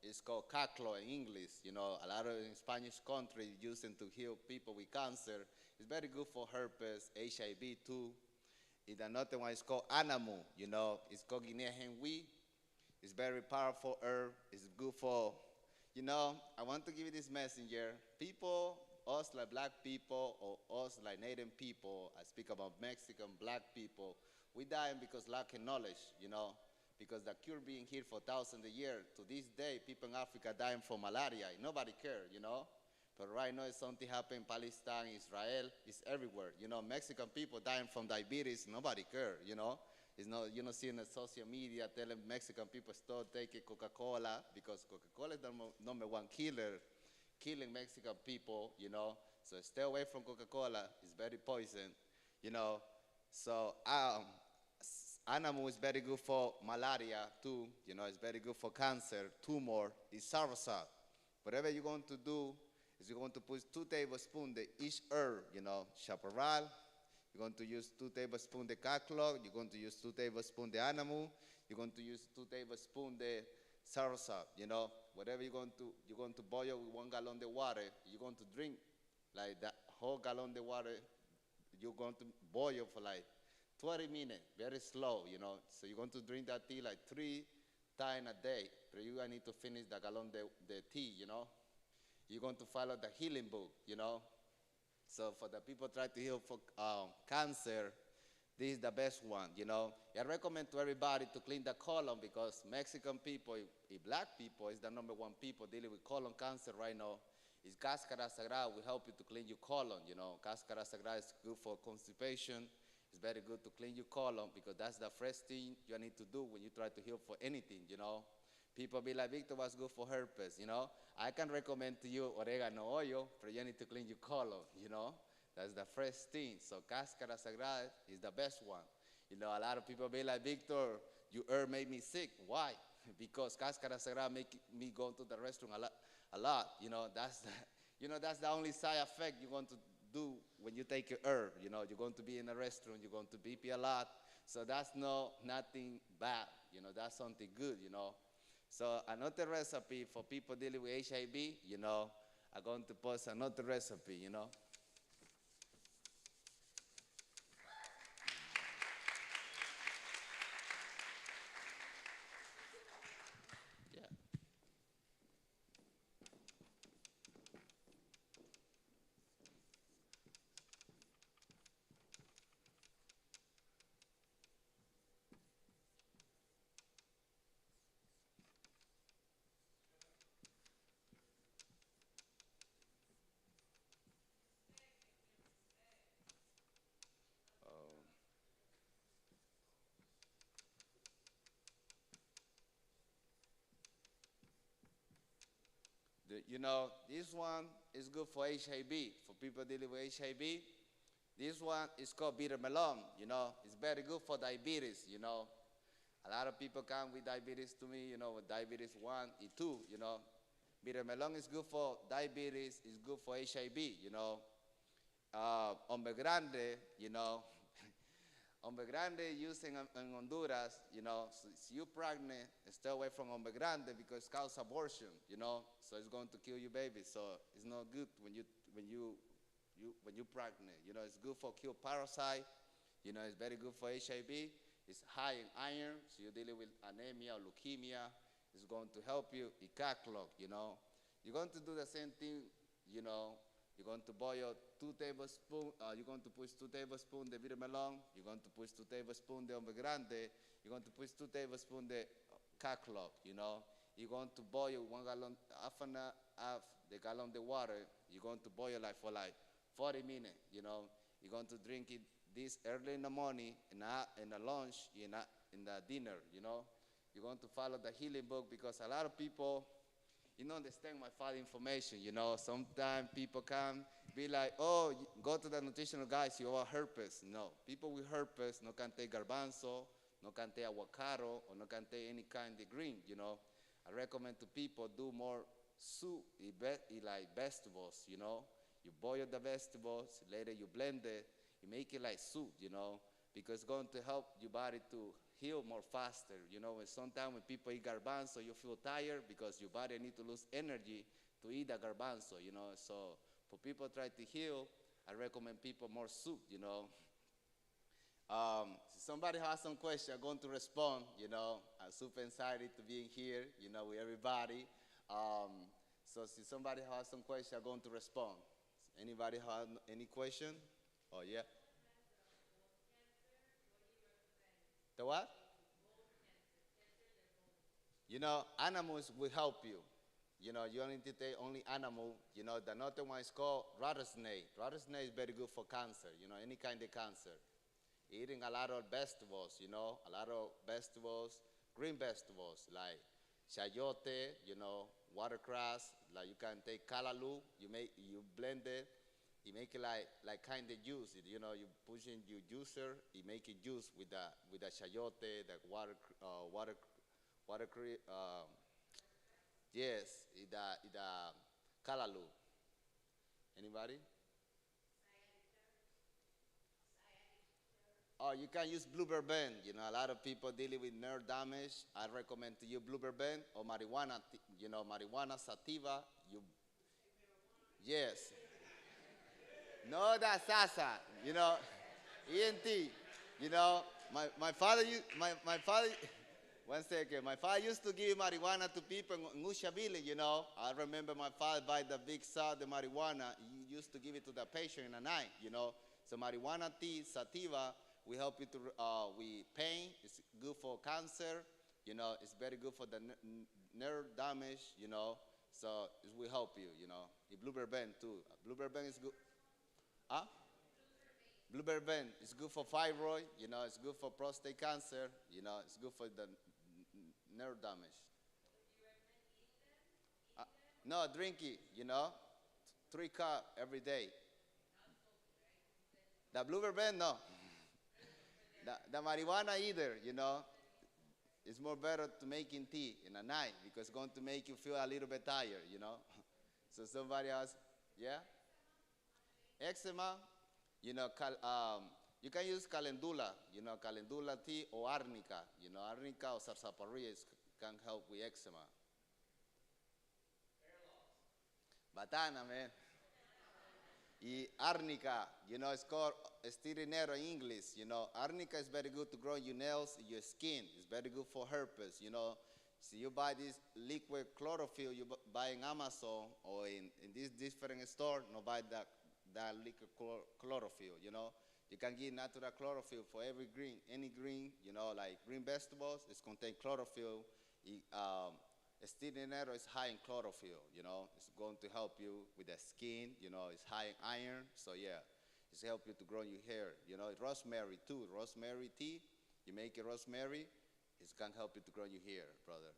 it's called caclo in English, a lot of in Spanish country using to heal people with cancer. It's very good for herpes, HIV too. And another one is called anamu, it's called Guinea hen weed. It's very powerful herb. It's good for, I want to give you this messenger. People, us like black people or us like Native people, I speak about Mexican black people, we dying because lack of knowledge, because the cure being here for thousands of years. To this day, people in Africa dying from malaria. Nobody cares, But right now, something happened in Palestine, Israel, it's everywhere. Mexican people dying from diabetes, nobody cares, It's not, seeing the social media telling Mexican people stop taking Coca-Cola because Coca-Cola is the number one killer, killing Mexican people, So stay away from Coca-Cola. It's very poison, So Anamu is very good for malaria too, It's very good for cancer, tumor. It's soursop. Whatever you're going to do is you're going to put 2 tablespoons of each herb, chaparral. You're going to use 2 tablespoons of caclo. You're going to use 2 tablespoons of anamu. You're going to use 2 tablespoons of soursop, Whatever you're going to boil with 1 gallon of water. You're going to drink like that whole gallon of water. You're going to boil for like 20 minutes, very slow, So you're going to drink that tea like 3 times a day. But you're going to need to finish the gallon of the tea, You're going to follow the healing book, So for the people try to heal for cancer, this is the best one, I recommend to everybody to clean the colon because Mexican people, black people, is the number 1 people dealing with colon cancer right now. It's Cáscara Sagrada will help you to clean your colon, Cáscara Sagrada is good for constipation. It's very good to clean your colon because that's the first thing you need to do when you try to heal for anything, People be like, Victor, what's good for herpes, I can recommend to you oregano oil, but you need to clean your colon, That's the first thing. So Cáscara Sagrada is the best one. A lot of people be like, Victor, your herb made me sick. Why? Because Cáscara Sagrada make me go to the restroom a lot. That's the only side effect you're going to do when you take your herb. You're going to be in the restroom, you're going to BP a lot. So that's nothing bad. That's something good, So another recipe for people dealing with HIV, I'm going to post another recipe, Yeah. This one is good for HIV, for people dealing with HIV. This one is called bitter melon, It's very good for diabetes, A lot of people come with diabetes to me, with diabetes 1 and 2, Bitter melon is good for diabetes, it's good for HIV, Hombre Grande, Hombre Grande using in Honduras, so you're pregnant, stay away from Hombre Grande because it causes abortion, so it's going to kill your baby. So it's not good when you're pregnant. It's good for kill parasite. It's very good for HIV. It's high in iron, so you're dealing with anemia or leukemia. It's going to help you. It cacklog, You're going to do the same thing, You're going to boil 2 tablespoons, you're going to put 2 tablespoons of bitter melon, you're going to put 2 tablespoons of Hombre Grande, you're going to put 2 tablespoons of cacklog, You're going to boil 1 gallon, half the gallon of water, you're going to boil for 40 minutes, You're going to drink it this early in the morning, in the lunch, in the dinner, You're going to follow the healing book because a lot of people, you don't understand my father information, Sometimes people come, be like, oh, go to the nutritional guys, you have herpes. No, people with herpes no can take garbanzo, no can take avocado, or no can take any kind of green, I recommend to people do more soup, like vegetables, You boil the vegetables, later you blend it, You make it like soup, because it's going to help your body to heal more faster. And sometimes when people eat garbanzo, you feel tired because your body need to lose energy to eat the garbanzo, So for people try to heal, I recommend people more soup. Somebody has some question, I'm going to respond, I'm super excited to be here, with everybody. So if somebody has some question, I'm going to respond. Anybody have any question? Oh, yeah. The what? Animals will help you. You only need to take only animal. The another one is called rattlesnake. Rattlesnake is very good for cancer, any kind of cancer. Eating a lot of vegetables, a lot of vegetables, green vegetables like chayote, watercress. Like you can take callaloo, you blend it, you make it like kind of juice. You push in your juicer, you make it juice with the chayote, the water, yes, the callaloo. Anybody? Oh, you can use blueberry bend. A lot of people dealing with nerve damage. I recommend to you blueberry bend or marijuana. Marijuana sativa. Yes. No, that's sasa. ENT. My father. My father. One second. My father used to give marijuana to people in Ushabile. I remember my father buy the big saw the marijuana. He used to give it to the patient in the night. So marijuana tea sativa. We help you with pain. It's good for cancer. It's very good for the nerve damage. So it will help you. The blueberry bend too. Blueberry bend is good. Huh? Blueberry bend is good for thyroid. It's good for prostate cancer. It's good for the nerve damage. No, drink it. 3 cups every day. The blueberry bend, no. The marijuana either, it's more better to make in tea in the night because it's going to make you feel a little bit tired, So somebody else, yeah? Eczema, you can use calendula, calendula tea or arnica, arnica or sarsaparilla can help with eczema. Batana, man. Y arnica, it's called estirinero in English. Arnica is very good to grow your nails, your skin. It's very good for herpes. So you buy this liquid chlorophyll, you buy in Amazon or in this different store, no buy that liquid chlorophyll. You can get natural chlorophyll for every green, any green, like green vegetables. It's contain chlorophyll. Estirinero is high in chlorophyll, It's going to help you with the skin, It's high in iron, so yeah. It's help you to grow your hair. Rosemary too. Rosemary tea, you make a rosemary, it can help you to grow your hair, brother.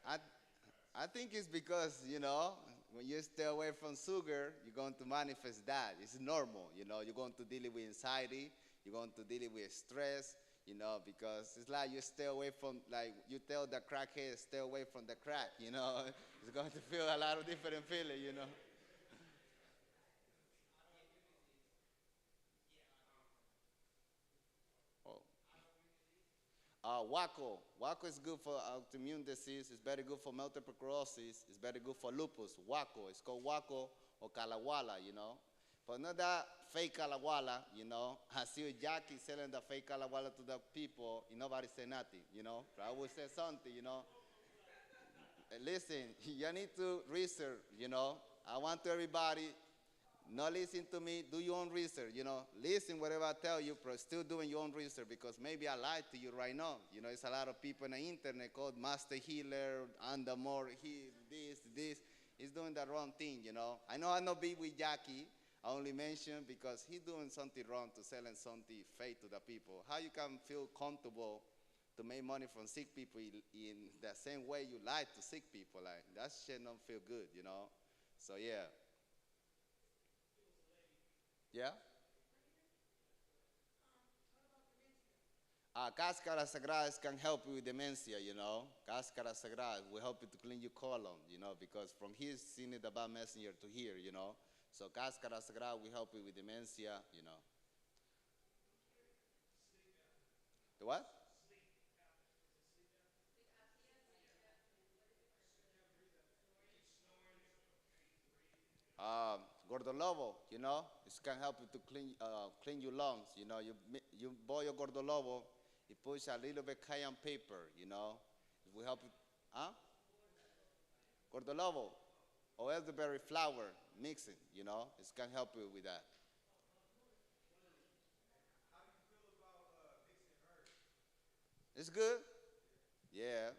I, I think it's because, when you stay away from sugar, you're going to manifest that. It's normal, You're going to deal with anxiety. You're going to deal with stress, because it's like you stay away from, like you tell the crackhead, stay away from the crack, It's going to feel a lot of different feeling, Waco. Waco is good for autoimmune disease. It's very good for multiple sclerosis. It's very good for lupus. Waco. It's called Waco or Calawala, But not that fake Calawala, I see Jackie selling the fake Calawala to the people, and nobody say nothing, But I will say something, Listen, you need to research, I want everybody not listen to me, do your own research, Listen whatever I tell you, but still doing your own research because maybe I lied to you right now. It's a lot of people on the internet called Master Healer, Andamore, this. He's doing the wrong thing, I know I'm not be with Jackie. I only mention because he's doing something wrong to selling something fake to the people. How you can feel comfortable to make money from sick people in the same way you lie to sick people? Like, that shit don't feel good, So, yeah. Yeah? Cáscara sagradas can help you with dementia, you know. Cáscara sagradas will help you to clean your colon, you know, because from here, seen it about messenger to here, you know. So cáscara sagrada will help you with dementia, you know. The what? Gordolobo, you know, it can help you to clean your lungs. You know, you boil your gordolobo, you push a little bit cayenne pepper, you know, it will help you. Huh? Gordolobo or elderberry flour mixing, you know, it can help you with that. It's good. Yeah.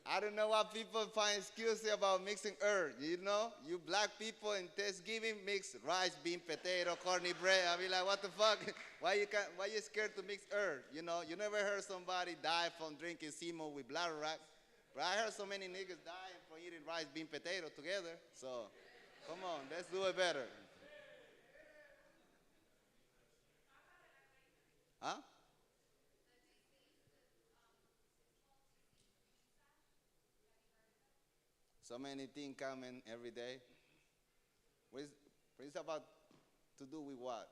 I don't know why people find excuses about mixing herbs. You know, you black people in Thanksgiving mix rice, bean, potato, corny bread. I be like, what the fuck? Why you scared to mix herbs? You know, you never heard somebody die from drinking Simo with bladder wrack. But I heard so many niggas dying from eating rice, bean, potato together. So, come on, let's do it better. Huh? So many things coming every day. What is about to do with what?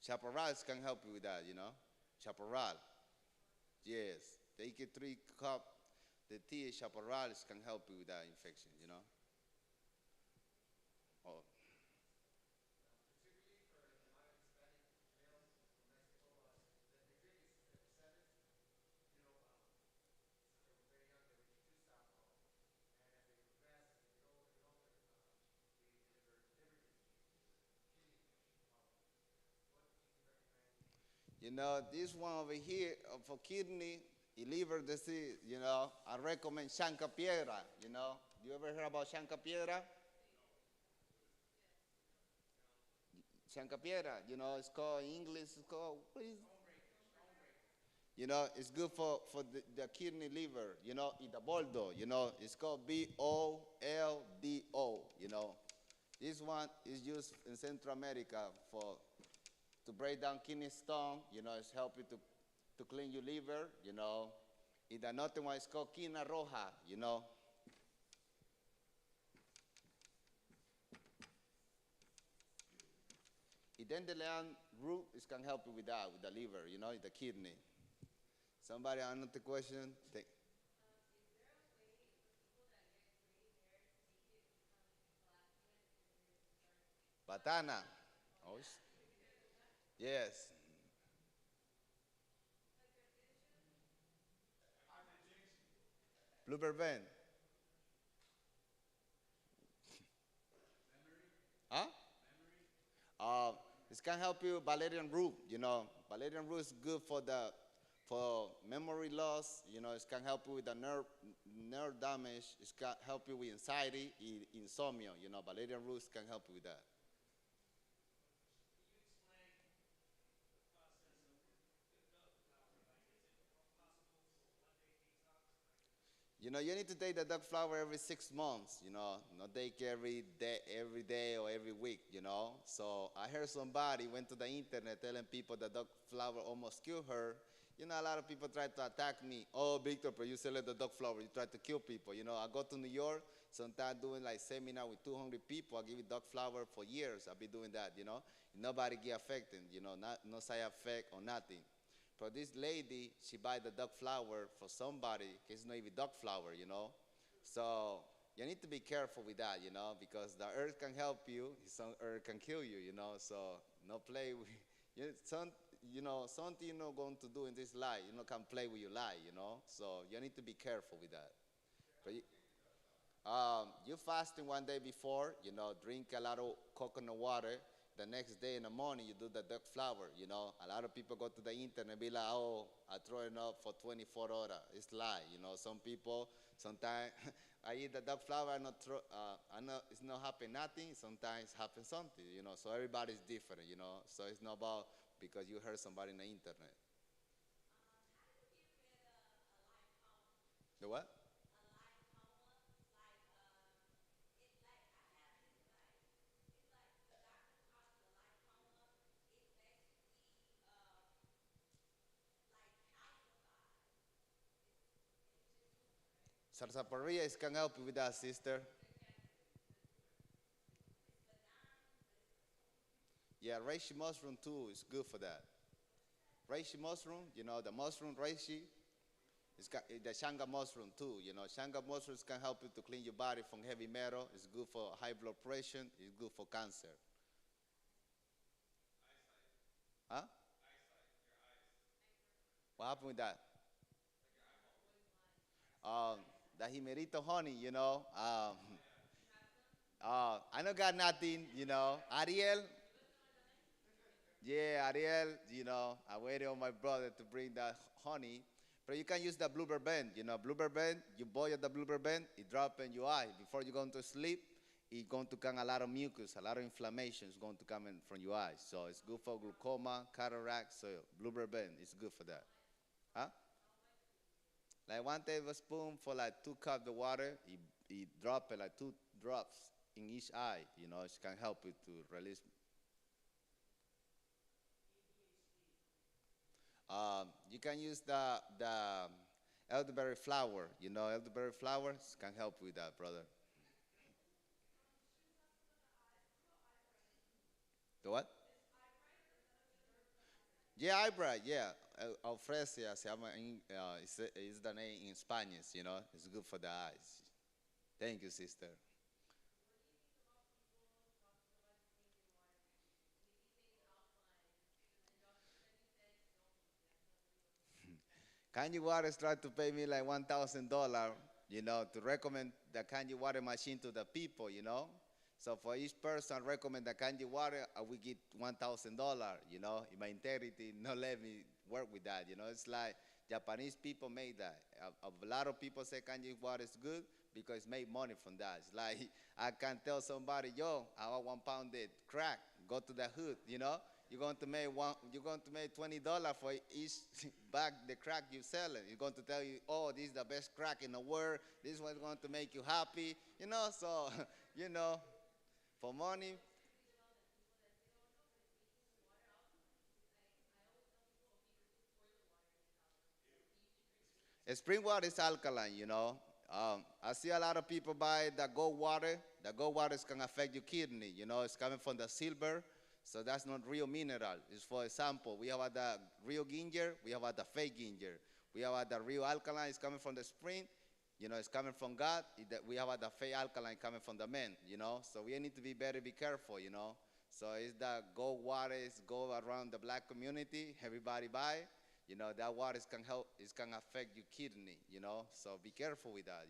Chaparrals can help you with that, you know. Chaparral, yes. Take a 3 cup. The tea chaparrals can help you with that infection, you know. Oh, you know, this one over here for kidney, liver disease, you know, I recommend Chanca Piedra, you know. You ever heard about Chanca Piedra? Chanca Piedra, you know, it's called in English, it's called, what is You know, it's good for the kidney liver, you know, in the boldo, you know, it's called BOLDO, you know. This one is used in Central America to break down kidney stone, you know, it's helping to clean your liver, you know. In the northern one, it's called quina roja, you know. The dandelion root can help you with that, with the liver, you know, the kidney. Somebody another question? Batana. Oh, yes. Blue verbena. Huh? Uh, this can help you valerian root. You know, valerian root is good for memory loss. You know, it can help you with the nerve damage. It can help you with anxiety, insomnia. You know, valerian roots can help you with that. You know, you need to take the duck flower every 6 months, you know, not take every day or every week, you know. So I heard somebody went to the internet telling people that duck flower almost killed her. You know, a lot of people try to attack me. Oh, Victor, but you sell the duck flower, you try to kill people. You know, I go to New York, sometimes doing like seminar with 200 people. I give you duck flower for years. I've been doing that, you know. Nobody get affected, you know, no side effect or nothing. But this lady, she buy the duck flower for somebody. It's not even duck flower, you know. So you need to be careful with that, you know, because the earth can help you, some earth can kill you, you know. So no play with something you're not going to do in this life. You know, can play with your life, you know. So you need to be careful with that. But you fasting one day before, you know, drink a lot of coconut water. The next day in the morning, you do the duck flower, you know. A lot of people go to the internet and be like, oh, I throw it up for 24 hours. It's lie, you know. Some people, sometimes I eat the duck flower, I know it's not happen nothing. Sometimes happen something, you know. So everybody's different, you know. So it's not about because you heard somebody on the internet. The what? Sarsaparilla is can help you with that, sister. Yeah, reishi mushroom too is good for that. Reishi mushroom, the mushroom reishi, the shanga mushroom too. Shanga mushrooms can help you to clean your body from heavy metal. It's good for high blood pressure. It's good for cancer. Huh? What happened with that? Um, the Jimerito honey, I don't got nothing, Ariel, yeah, Ariel, I waited on my brother to bring that honey. But you can use the blueberry bend, blueberry bend, you boil the blueberry bend, it drop in your eye. Before you go to sleep, it's going to come a lot of mucus, a lot of inflammation is going to come in from your eyes. So it's good for glaucoma, cataract, so blueberry bend is good for that. Huh? Like 1 tablespoon for like 2 cups of water, it drop it like 2 drops in each eye, it can help you to release. You can use the elderberry flower. Elderberry flowers can help with that, brother. The what? Yeah, eyebrow. Yeah, Alfresia se llama is the name in Spanish. It's good for the eyes. Thank you, sister. Kanye Waters tried to pay me like $1,000, to recommend the Kanye water machine to the people. So for each person recommend the Kanye water, I will get $1,000. In my integrity, not let me work with that. It's like Japanese people made that. A lot of people say Kanye water is good because made money from that. It's like I can tell somebody, yo, I want 1 pound of crack. Go to the hood. You're going to make $20 for each bag the crack you selling. You're going to tell you, oh, this is the best crack in the world. This is what's going to make you happy. So you know, for money. Spring water is alkaline. I see a lot of people buy the gold water. The gold water is can affect your kidney. It's coming from the silver. So that's not real mineral. It's for example, we have the real ginger, we have the fake ginger. We have the real alkaline is coming from the spring, it's coming from God. We have the fake alkaline coming from the man. So we need to be be careful. So it's the gold water is go around the black community, everybody buy. That water can help, it can affect your kidney. So be careful with that.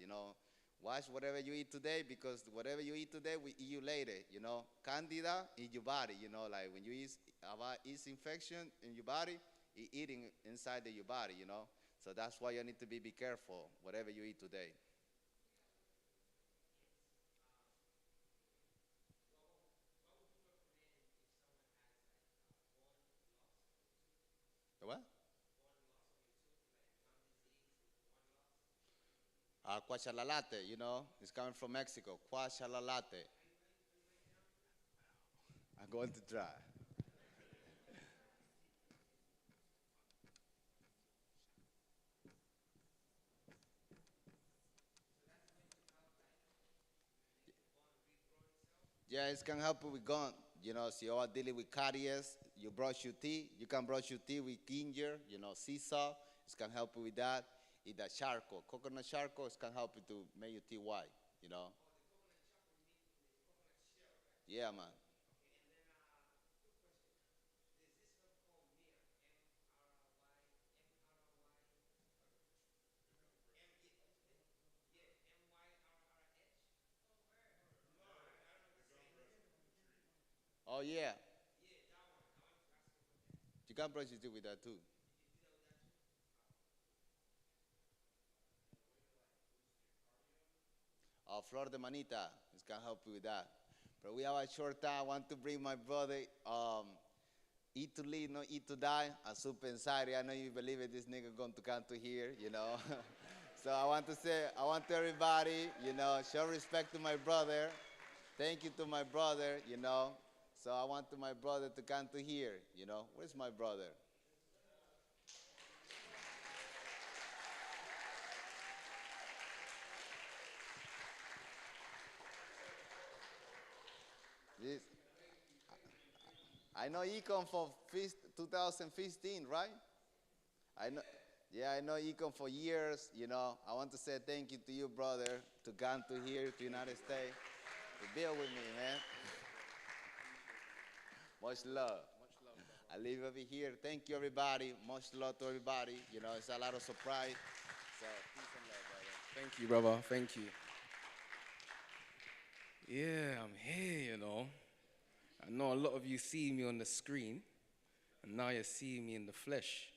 Watch whatever you eat today because whatever you eat today, we eat you later. Candida in your body, like when you eat about yeast infection in your body, it eating inside of your body. So that's why you need to be careful whatever you eat today. What? Cuachalalate, it's coming from Mexico. Cuachalalate. I'm going to try. Yeah, it can help you with gun. So you are dealing with caries, you brush your teeth. You can brush your teeth with ginger, sea salt. It can help you with that. Eat that charcoal. Coconut charcoal, it can help you to make your teeth white. Yeah, man. Oh, yeah. You can brush your teeth with that too. Flor de manita, it can help you with that. But we have a short time. I want to bring my brother, eat to live, not eat to die. I'm super excited. I know you believe it. This nigga going to come to here. So I want to everybody, show respect to my brother. Thank you to my brother, So I want to my brother to come to here, Where's my brother? This, I know Econ for 2015, right? I know. Yeah, I know Econ for years, I want to say thank you to you, brother, to come to here, to United States, to be with me, man. Much love. I live over here. Thank you, everybody. Much love to everybody. It's a lot of surprise. So, peace and love, brother. Thank you, brother. Thank you. Yeah, I'm here, I know a lot of you see me on the screen, and now you're seeing me in the flesh.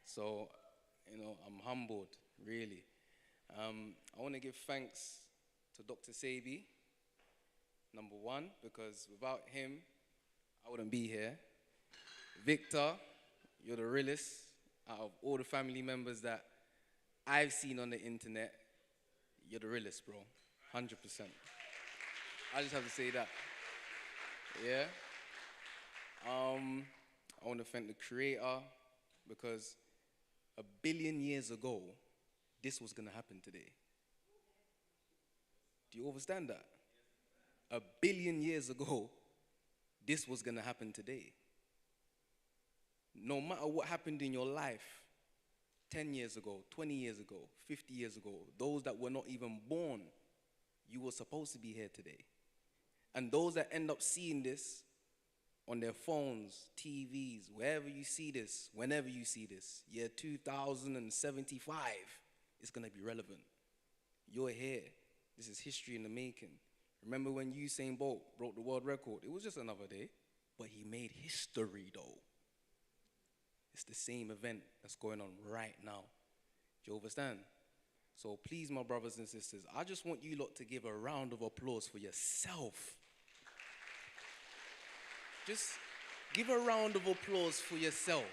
So, I'm humbled, really. I want to give thanks to Dr. Sebi, number one, because without him, I wouldn't be here. Victor, you're the realest out of all the family members that I've seen on the internet. You're the realest, bro, 100%. I just have to say that. Yeah. I want to thank the Creator because 1 billion years ago, this was going to happen today. Do you understand that? 1 billion years ago, this was going to happen today. No matter what happened in your life 10 years ago, 20 years ago, 50 years ago, those that were not even born, you were supposed to be here today. And those that end up seeing this on their phones, TVs, wherever you see this, whenever you see this, year 2075, it's going to be relevant. You're here. This is history in the making. Remember when Usain Bolt broke the world record? It was just another day, but he made history, though. It's the same event that's going on right now. Do you understand? So please, my brothers and sisters, I just want you lot to give a round of applause for yourself. Just give a round of applause for yourself.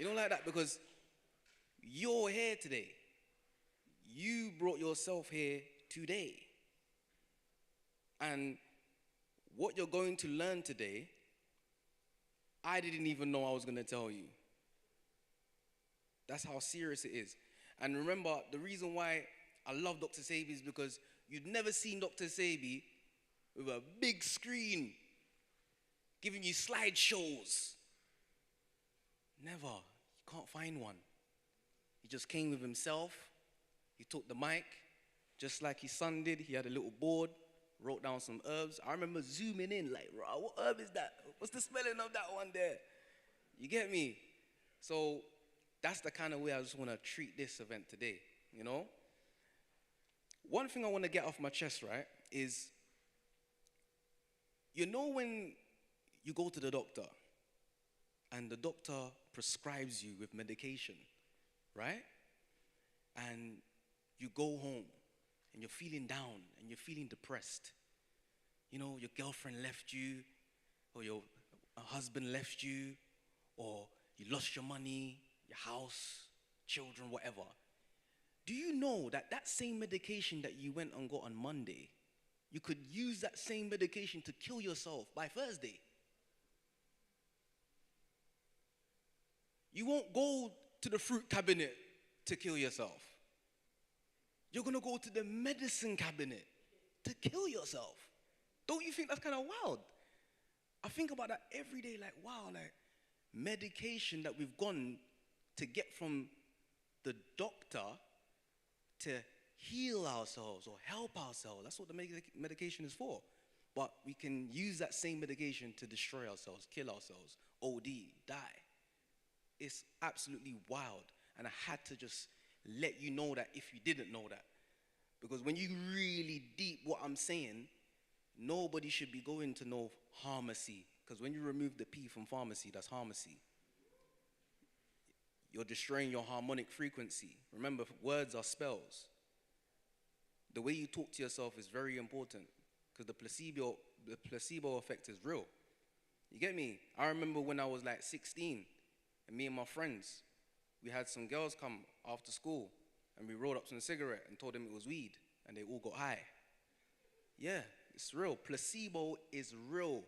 Like that, because you're here today. You brought yourself here today. And what you're going to learn today, I didn't even know I was going to tell you. That's how serious it is. And remember, the reason why I love Dr. Sebi is because you'd never seen Dr. Sebi with a big screen giving you slideshows. Never. You can't find one. He just came with himself. He took the mic, just like his son did. He had a little board, wrote down some herbs. I remember zooming in like, what herb is that? What's the spelling of that one there? You get me? So that's the kind of way I just want to treat this event today, One thing I want to get off my chest, right, is, when you go to the doctor and the doctor prescribes you with medication, right? And you go home and you're feeling down and you're feeling depressed. Your girlfriend left you, or your husband left you, or you lost your money, your house, children, whatever. Do you know that that same medication that you went and got on Monday, you could use that same medication to kill yourself by Thursday? You won't go to the fruit cabinet to kill yourself. You're going to go to the medicine cabinet to kill yourself. Don't you think that's kind of wild? I think about that every day, like, wow, like, medication that we've gone to get from the doctor to heal ourselves or help ourselves. That's what the medication is for. But we can use that same medication to destroy ourselves, kill ourselves, OD, die. It's absolutely wild. And I had to just let you know that if you didn't know that. Because when you really deep what I'm saying, nobody should be going to no pharmacy. Because when you remove the P from pharmacy, that's pharmacy. You're destroying your harmonic frequency. Remember, words are spells. The way you talk to yourself is very important because the placebo effect is real. You get me? I remember when I was like 16 and me and my friends, we had some girls come after school and we rolled up some cigarette and told them it was weed, and they all got high. Yeah, it's real. Placebo is real.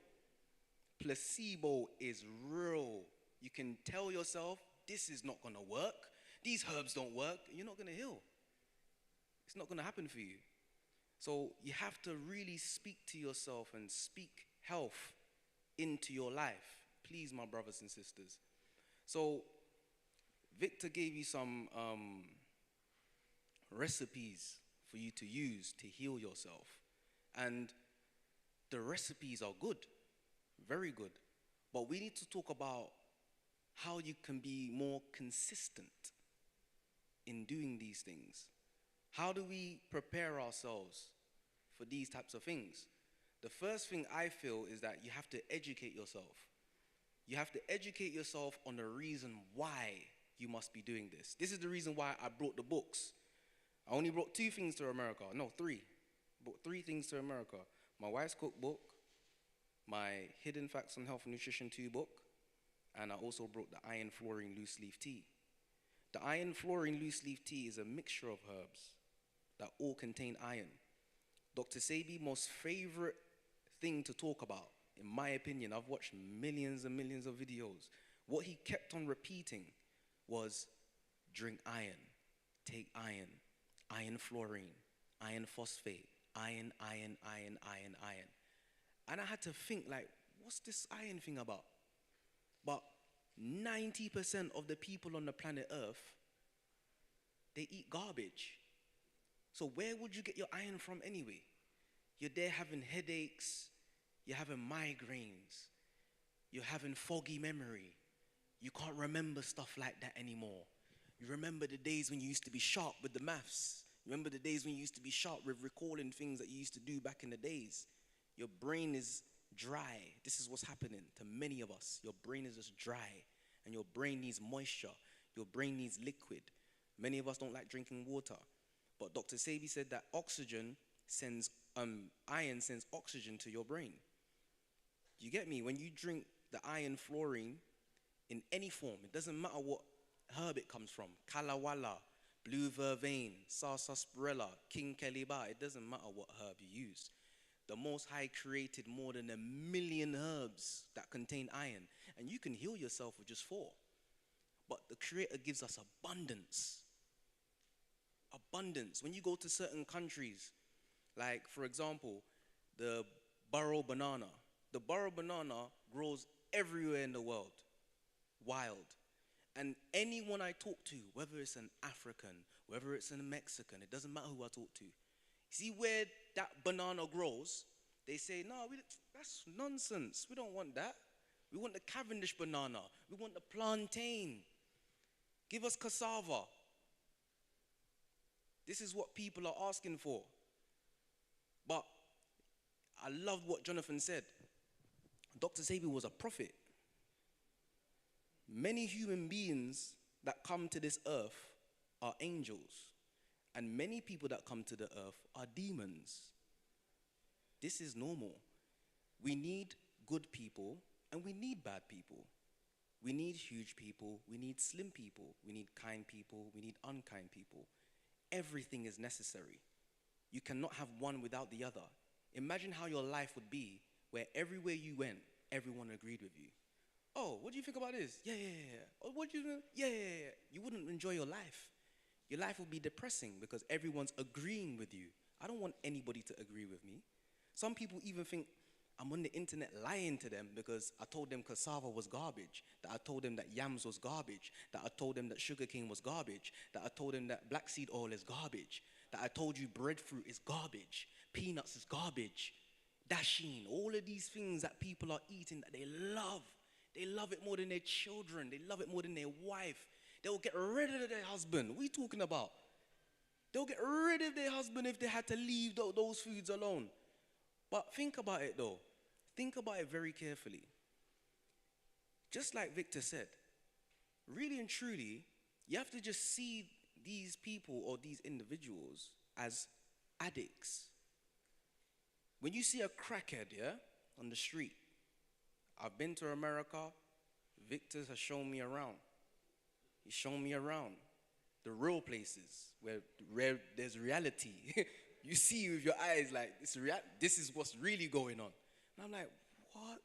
Placebo is real. You can tell yourself, this is not going to work. These herbs don't work. And you're not going to heal. It's not going to happen for you. So you have to really speak to yourself and speak health into your life. Please, my brothers and sisters. So Victor gave you some recipes for you to use to heal yourself. And the recipes are good, very good. But we need to talk about how you can be more consistent in doing these things. How do we prepare ourselves for these types of things? The first thing I feel is that you have to educate yourself. You have to educate yourself on the reason why you must be doing this. This is the reason why I brought the books. I only brought 2 things to America. No, 3. Brought 3 things to America. My wife's cookbook, my Hidden Facts on Health and Nutrition 2 book, and I also brought the Iron Fluorine Loose Leaf Tea. The Iron Fluorine Loose Leaf Tea is a mixture of herbs that all contain iron. Dr. Sebi's most favorite thing to talk about, in my opinion, I've watched millions and millions of videos. What he kept on repeating was drink iron, take iron, iron fluorine, iron phosphate, iron, iron, iron, iron, iron. And I had to think, like, what's this iron thing about? But 90% of the people on the planet Earth, they eat garbage. So where would you get your iron from anyway? You're there having headaches, you're having migraines, you're having foggy memory. You can't remember stuff like that anymore. You remember the days when you used to be sharp with the maths. You remember the days when you used to be sharp with recalling things that you used to do back in the days. Your brain is dry. This is what's happening to many of us. Your brain is just dry, and your brain needs moisture. Your brain needs liquid. Many of us don't like drinking water. But Dr. Sebi said that iron sends oxygen to your brain. You get me? When you drink the iron fluorine in any form, it doesn't matter what herb it comes from, kalawala, blue vervain, sarsaparilla, king keliba, it doesn't matter what herb you use. The Most High created more than 1 million herbs that contain iron, and you can heal yourself with just 4. But the Creator gives us abundance. Abundance. When you go to certain countries, like for example, the burro banana. The burro banana grows everywhere in the world, wild. And anyone I talk to, whether it's an African, whether it's a Mexican, it doesn't matter who I talk to. See where that banana grows, they say, no, that's nonsense. We don't want that. We want the Cavendish banana. We want the plantain. Give us cassava. This is what people are asking for. But I loved what Jonathan said. Dr. Sebi was a prophet. Many human beings that come to this earth are angels. And many people that come to the earth are demons. This is normal. We need good people and we need bad people. We need huge people, we need slim people, we need kind people, we need unkind people. Everything is necessary. You cannot have one without the other. Imagine how your life would be where everywhere you went, everyone agreed with you. Oh, what do you think about this? Yeah. Oh, what do you think? Yeah. You wouldn't enjoy your life. Your life would be depressing because everyone's agreeing with you. I don't want anybody to agree with me. Some people even think I'm on the internet lying to them because I told them cassava was garbage, that I told them that yams was garbage, that I told them that sugarcane was garbage, that I told them that black seed oil is garbage, that I told you breadfruit is garbage, peanuts is garbage, dasheen, all of these things that people are eating that they love. They love it more than their children. They love it more than their wife. They'll get rid of their husband. What are you talking about? They'll get rid of their husband if they had to leave those foods alone. But think about it though. Think about it very carefully. Just like Victor said, really and truly, you have to just see these people or these individuals as addicts. When you see a crackhead, on the street, I've been to America, Victor has shown me around. He's shown me around. the real places where there's reality. You see with your eyes like this is what's really going on. And I'm like, what?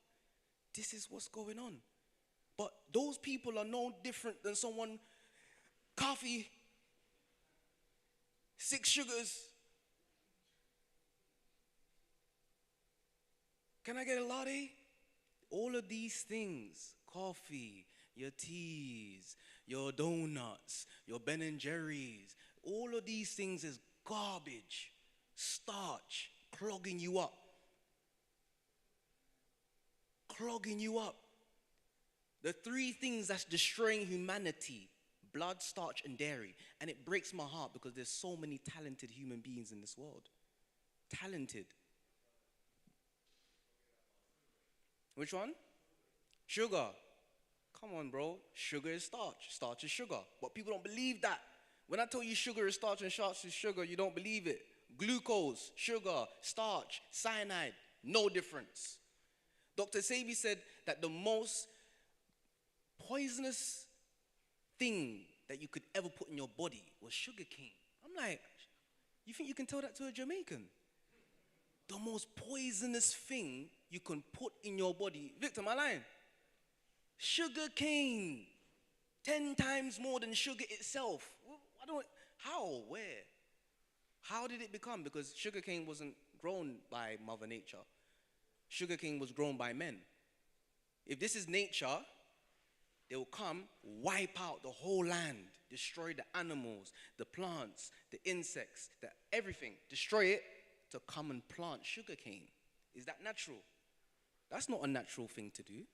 This is what's going on. But those people are no different than someone, coffee, 6 sugars. Can I get a latte? All of these things, coffee, your teas, your donuts, your Ben and Jerry's, all of these things is garbage, starch, clogging you up. Clogging you up. The 3 things that's destroying humanity: blood, starch, and dairy. And it breaks my heart because there's so many talented human beings in this world. Talented. Which one? Sugar. Come on, bro. Sugar is starch. Starch is sugar. But people don't believe that. When I tell you sugar is starch and starch is sugar, you don't believe it. Glucose, sugar, starch, cyanide, no difference. Dr. Sebi said that the most poisonous thing that you could ever put in your body was sugar cane. I'm like, you think you can tell that to a Jamaican? The most poisonous thing you can put in your body. Victor, am I lying? Sugar cane. 10 times more than sugar itself. How? Where? How did it become? Because sugar cane wasn't grown by Mother Nature. Sugar cane was grown by men. If this is nature, they will come, wipe out the whole land, destroy the animals, the plants, the insects, everything, destroy it to come and plant sugar cane. Is that natural? That's not a natural thing to do.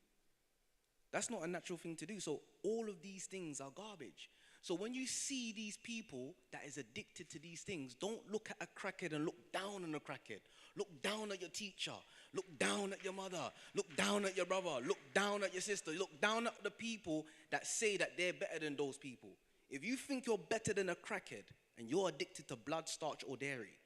That's not a natural thing to do. So all of these things are garbage. So when you see these people that is addicted to these things, don't look at a crackhead and look down on a crackhead. Look down at your teacher. Look down at your mother. Look down at your brother. Look down at your sister. Look down at the people that say that they're better than those people. If you think you're better than a crackhead and you're addicted to blood, starch, or dairy,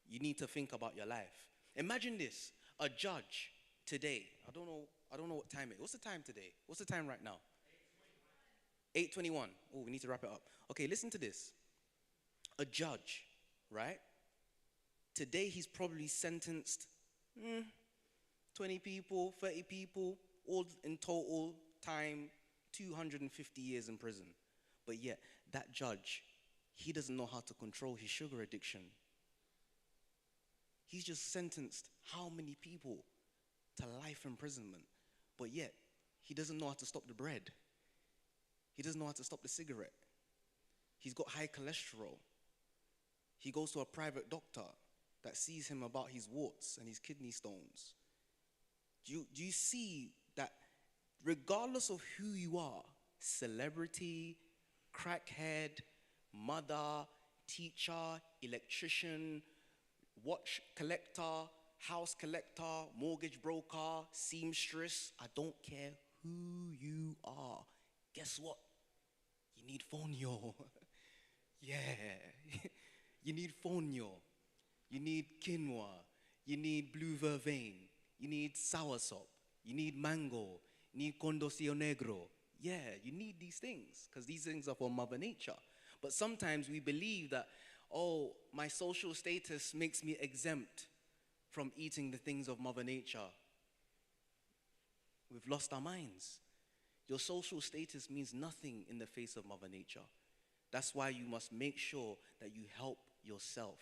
you need to think about your life. Imagine this, a judge today. I don't know what time it is. What's the time today? What's the time right now? 8:21. Oh, we need to wrap it up. Okay, listen to this. A judge, right? Today he's probably sentenced 20 people, 30 people, all in total time, 250 years in prison. But yet, that judge, he doesn't know how to control his sugar addiction. He's just sentenced how many people to life imprisonment. But yet, he doesn't know how to stop the bread. He doesn't know how to stop the cigarette. He's got high cholesterol. He goes to a private doctor that sees him about his warts and his kidney stones. Do you see that regardless of who you are, celebrity, crackhead, mother, teacher, electrician, watch collector, house collector, mortgage broker, seamstress, I don't care who you are. Guess what? You need fonio. Yeah. You need fonio. You need quinoa. You need blue vervain. You need soursop. You need mango. You need condosio negro. Yeah, you need these things because these things are for Mother Nature. But sometimes we believe that, oh, my social status makes me exempt from eating the things of Mother Nature. We've lost our minds. Your social status means nothing in the face of Mother Nature. That's why you must make sure that you help yourself.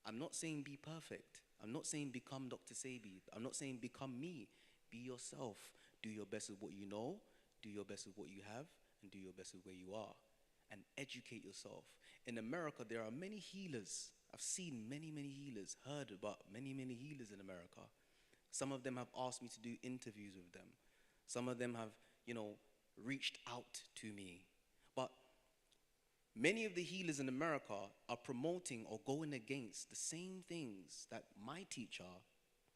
I'm not saying be perfect. I'm not saying become Dr. Sebi. I'm not saying become me. Be yourself. Do your best with what you know. Do your best with what you have. And do your best with where you are. And educate yourself. In America, there are many healers. I've seen many, many healers, heard about many, many healers in America. Some of them have asked me to do interviews with them. Some of them have, reached out to me. But many of the healers in America are promoting or going against the same things that my teacher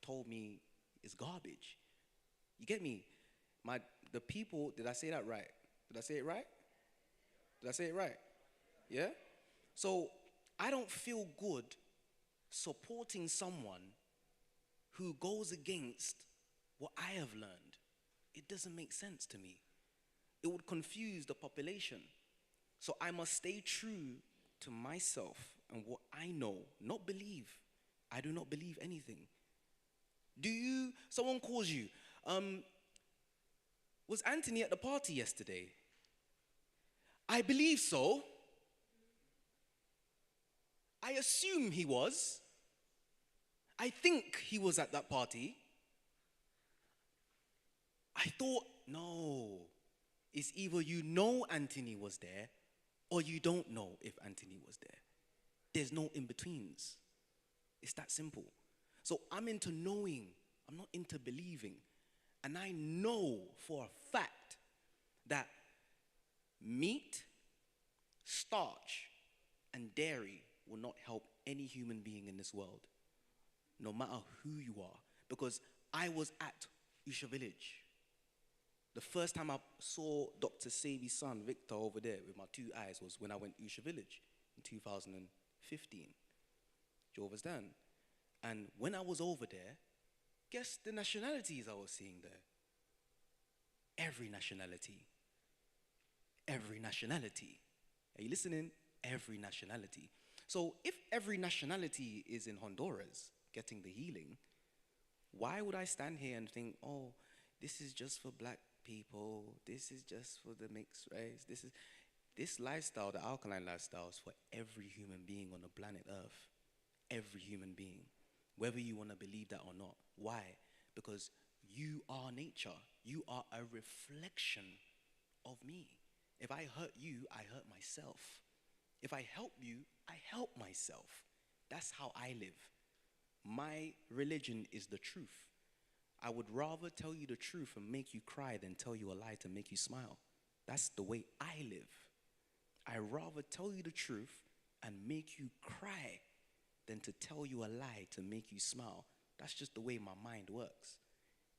told me is garbage. You get me? The people, did I say that right? Did I say it right? Did I say it right? Yeah? So I don't feel good supporting someone who goes against what I have learned. It doesn't make sense to me. It would confuse the population. So I must stay true to myself and what I know, not believe. I do not believe anything. Someone calls you, was Anthony at the party yesterday? I believe so. I assume he was. I think he was at that party. I thought, no. It's either you know Anthony was there or you don't know if Anthony was there. There's no in-betweens. It's that simple. So I'm into knowing. I'm not into believing. And I know for a fact that meat, starch, and dairy will not help any human being in this world, no matter who you are. Because I was at Usha Village. The first time I saw Dr. Sebi's son, Victor, over there with my 2 eyes was when I went to Usha Village in 2015. Do you understand? And when I was over there, guess the nationalities I was seeing there? Every nationality. Every nationality. Are you listening? Every nationality. So if every nationality is in Honduras getting the healing, why would I stand here and think, oh, this is just for black people, this is just for the mixed race, this lifestyle, the alkaline lifestyle, is for every human being on the planet Earth. Every human being. Whether you want to believe that or not. Why? Because you are nature. You are a reflection of me. If I hurt you, I hurt myself. If I help you, I help myself. That's how I live. My religion is the truth. I would rather tell you the truth and make you cry than tell you a lie to make you smile. That's the way I live. I rather tell you the truth and make you cry than to tell you a lie to make you smile. That's just the way my mind works.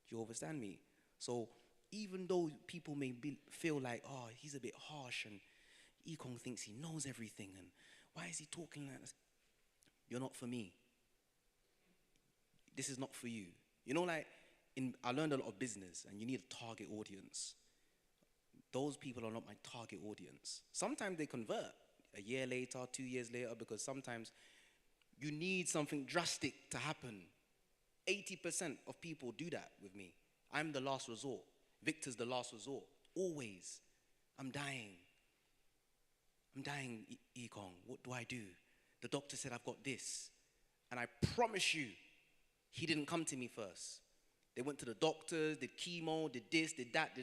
Do you understand me? So even though people may feel like, oh, he's a bit harsh and Ekong thinks he knows everything and why is he talking like this? You're not for me. This is not for you. You know, like, I learned a lot of business and you need a target audience. Those people are not my target audience. Sometimes they convert a year later, 2 years later, because sometimes you need something drastic to happen. 80% of people do that with me. I'm the last resort. Victor's the last resort. Always. I'm dying. I'm dying, Ekong. What do I do? The doctor said I've got this. And I promise you, he didn't come to me first. They went to the doctors, did chemo, did this, did that,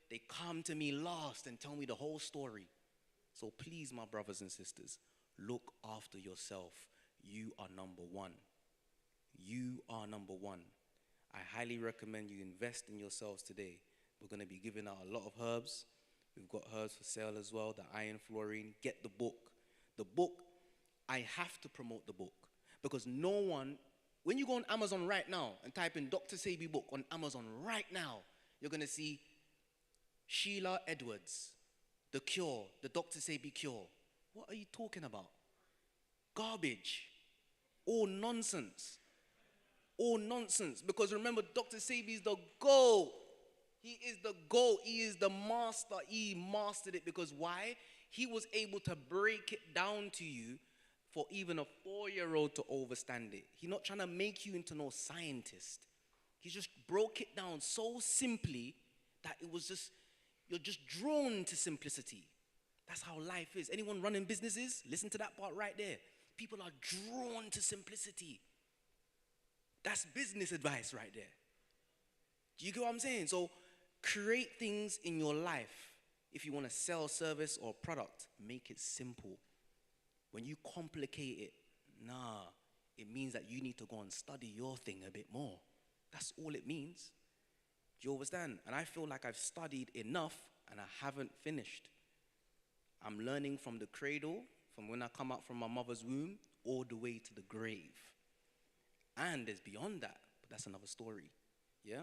They come to me last and tell me the whole story. So please, my brothers and sisters, look after yourself. You are number one. You are number one. I highly recommend you invest in yourselves today. We're going to be giving out a lot of herbs. We've got herbs for sale as well, the iron fluorine. Get the book. The book, I have to promote the book. Because no one, when you go on Amazon right now and type in Dr. Sebi book on Amazon right now, you're going to see Sheila Edwards, The Cure, the Dr. Sebi Cure. What are you talking about? Garbage. All nonsense. All nonsense. Because remember, Dr. Sebi is the GOAT. He is the GOAT. He is the master. He mastered it because why? He was able to break it down to you for even a 4-year-old to understand it. He's not trying to make you into no scientist. He just broke it down so simply that it was just, you're just drawn to simplicity. That's how life is. Anyone running businesses? Listen to that part right there. People are drawn to simplicity. That's business advice right there. Do you get what I'm saying? So create things in your life. If you want to sell a service or product, make it simple. When you complicate it, it means that you need to go and study your thing a bit more. That's all it means. Do you understand? And I feel like I've studied enough and I haven't finished. I'm learning from the cradle, from when I come out from my mother's womb, all the way to the grave. And there's beyond that, but that's another story. Yeah?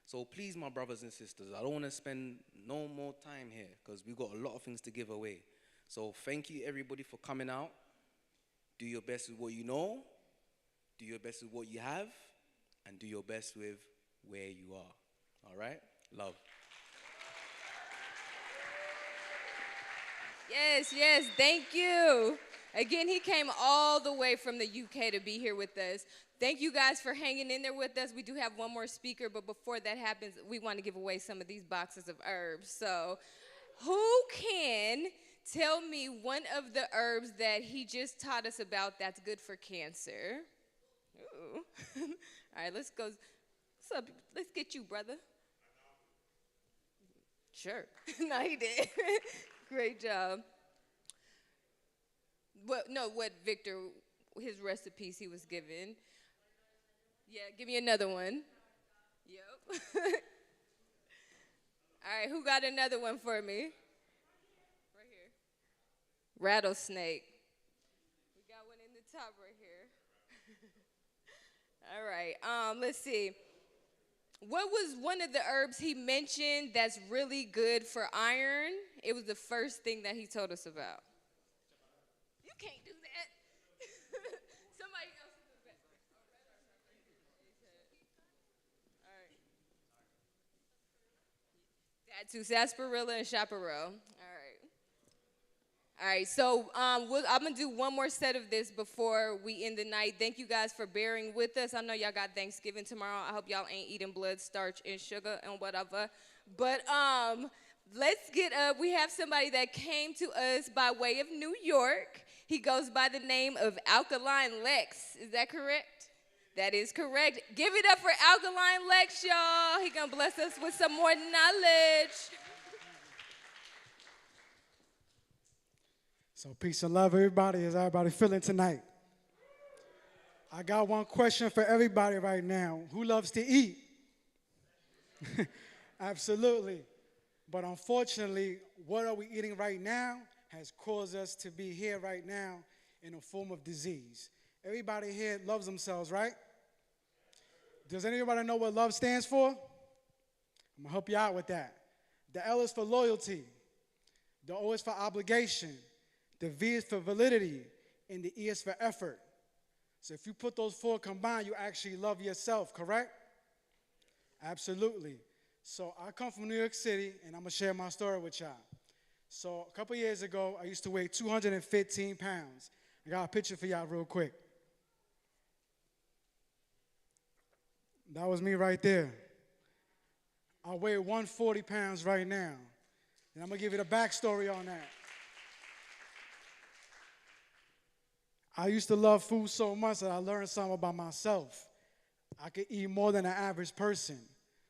So please, my brothers and sisters, I don't want to spend no more time here because we've got a lot of things to give away. So thank you, everybody, for coming out. Do your best with what you know. Do your best with what you have. And do your best with where you are. All right? Love. Yes, yes, thank you. Again, he came all the way from the UK to be here with us. Thank you guys for hanging in there with us. We do have one more speaker, but before that happens, we want to give away some of these boxes of herbs. So, who can tell me one of the herbs that he just taught us about that's good for cancer? Ooh. All right, let's go. What's up? Let's get you, brother. Sure. No, he did. Great job. What Victor, his recipes he was given. Yeah, give me another one. Yep. All right, who got another one for me? Right here. Rattlesnake. We got one in the top right here. All right, let's see. What was one of the herbs he mentioned that's really good for iron? It was the first thing that he told us about. You can't do that. Somebody else is the best. All right. That too, sarsaparilla and chaparral. All right, so I'm going to do one more set of this before we end the night. Thank you guys for bearing with us. I know y'all got Thanksgiving tomorrow. I hope y'all ain't eating blood, starch, and sugar and whatever. But let's get up. We have somebody that came to us by way of New York. He goes by the name of Alkaline Lex. Is that correct? That is correct. Give it up for Alkaline Lex, y'all. He going to bless us with some more knowledge. So peace and love, everybody. How's everybody feeling tonight? I got one question for everybody right now. Who loves to eat? Absolutely. But unfortunately, what are we eating right now has caused us to be here right now in a form of disease. Everybody here loves themselves, right? Does anybody know what love stands for? I'm going to help you out with that. The L is for loyalty. The O is for obligation. The V is for validity, and the E is for effort. So if you put those four combined, you actually love yourself, correct? Absolutely. So I come from New York City, and I'm going to share my story with y'all. So a couple years ago, I used to weigh 215 pounds. I got a picture for y'all real quick. That was me right there. I weigh 140 pounds right now. And I'm going to give you the backstory on that. I used to love food so much that I learned something about myself. I could eat more than an average person.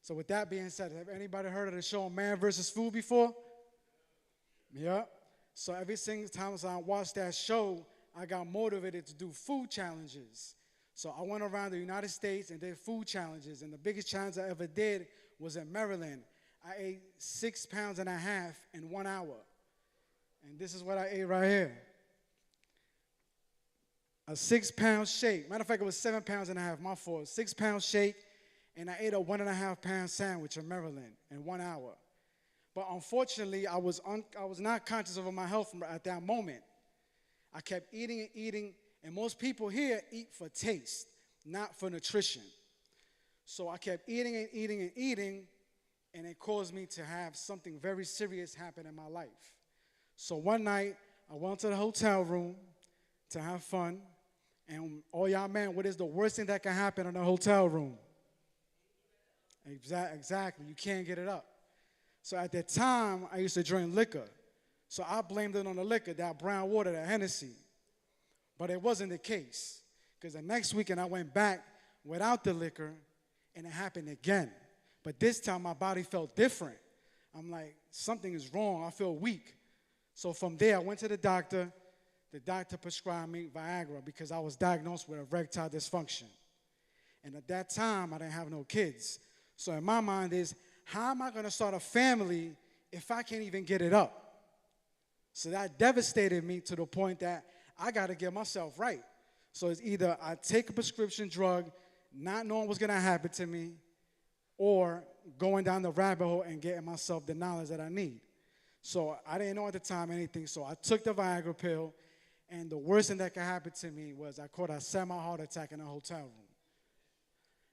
So with that being said, have anybody heard of the show Man vs. Food before? Yeah. So every single time I watched that show, I got motivated to do food challenges. So I went around the United States and did food challenges. And the biggest challenge I ever did was in Maryland. I ate 6.5 pounds in 1 hour. And this is what I ate right here. A 6-pound shake. Matter of fact, it was 7.5 pounds, my fault. 6-pound shake, and I ate a 1.5 pound sandwich in Maryland in 1 hour. But unfortunately, I was not conscious of my health at that moment. I kept eating and eating, and most people here eat for taste, not for nutrition. So I kept eating and eating and eating, and it caused me to have something very serious happen in my life. So one night, I went to the hotel room to have fun. And all y'all, man, what is the worst thing that can happen in a hotel room? Exactly. You can't get it up. So at that time, I used to drink liquor. So I blamed it on the liquor, that brown water, that Hennessy. But it wasn't the case. Because the next weekend, I went back without the liquor, and it happened again. But this time, my body felt different. I'm like, something is wrong. I feel weak. So from there, I went to the doctor. The doctor prescribed me Viagra because I was diagnosed with erectile dysfunction. And at that time, I didn't have no kids. So in my mind is, how am I going to start a family if I can't even get it up? So that devastated me to the point that I got to get myself right. So it's either I take a prescription drug, not knowing what's going to happen to me, or going down the rabbit hole and getting myself the knowledge that I need. So I didn't know at the time anything, so I took the Viagra pill. And the worst thing that could happen to me was I caught a semi-heart attack in a hotel room.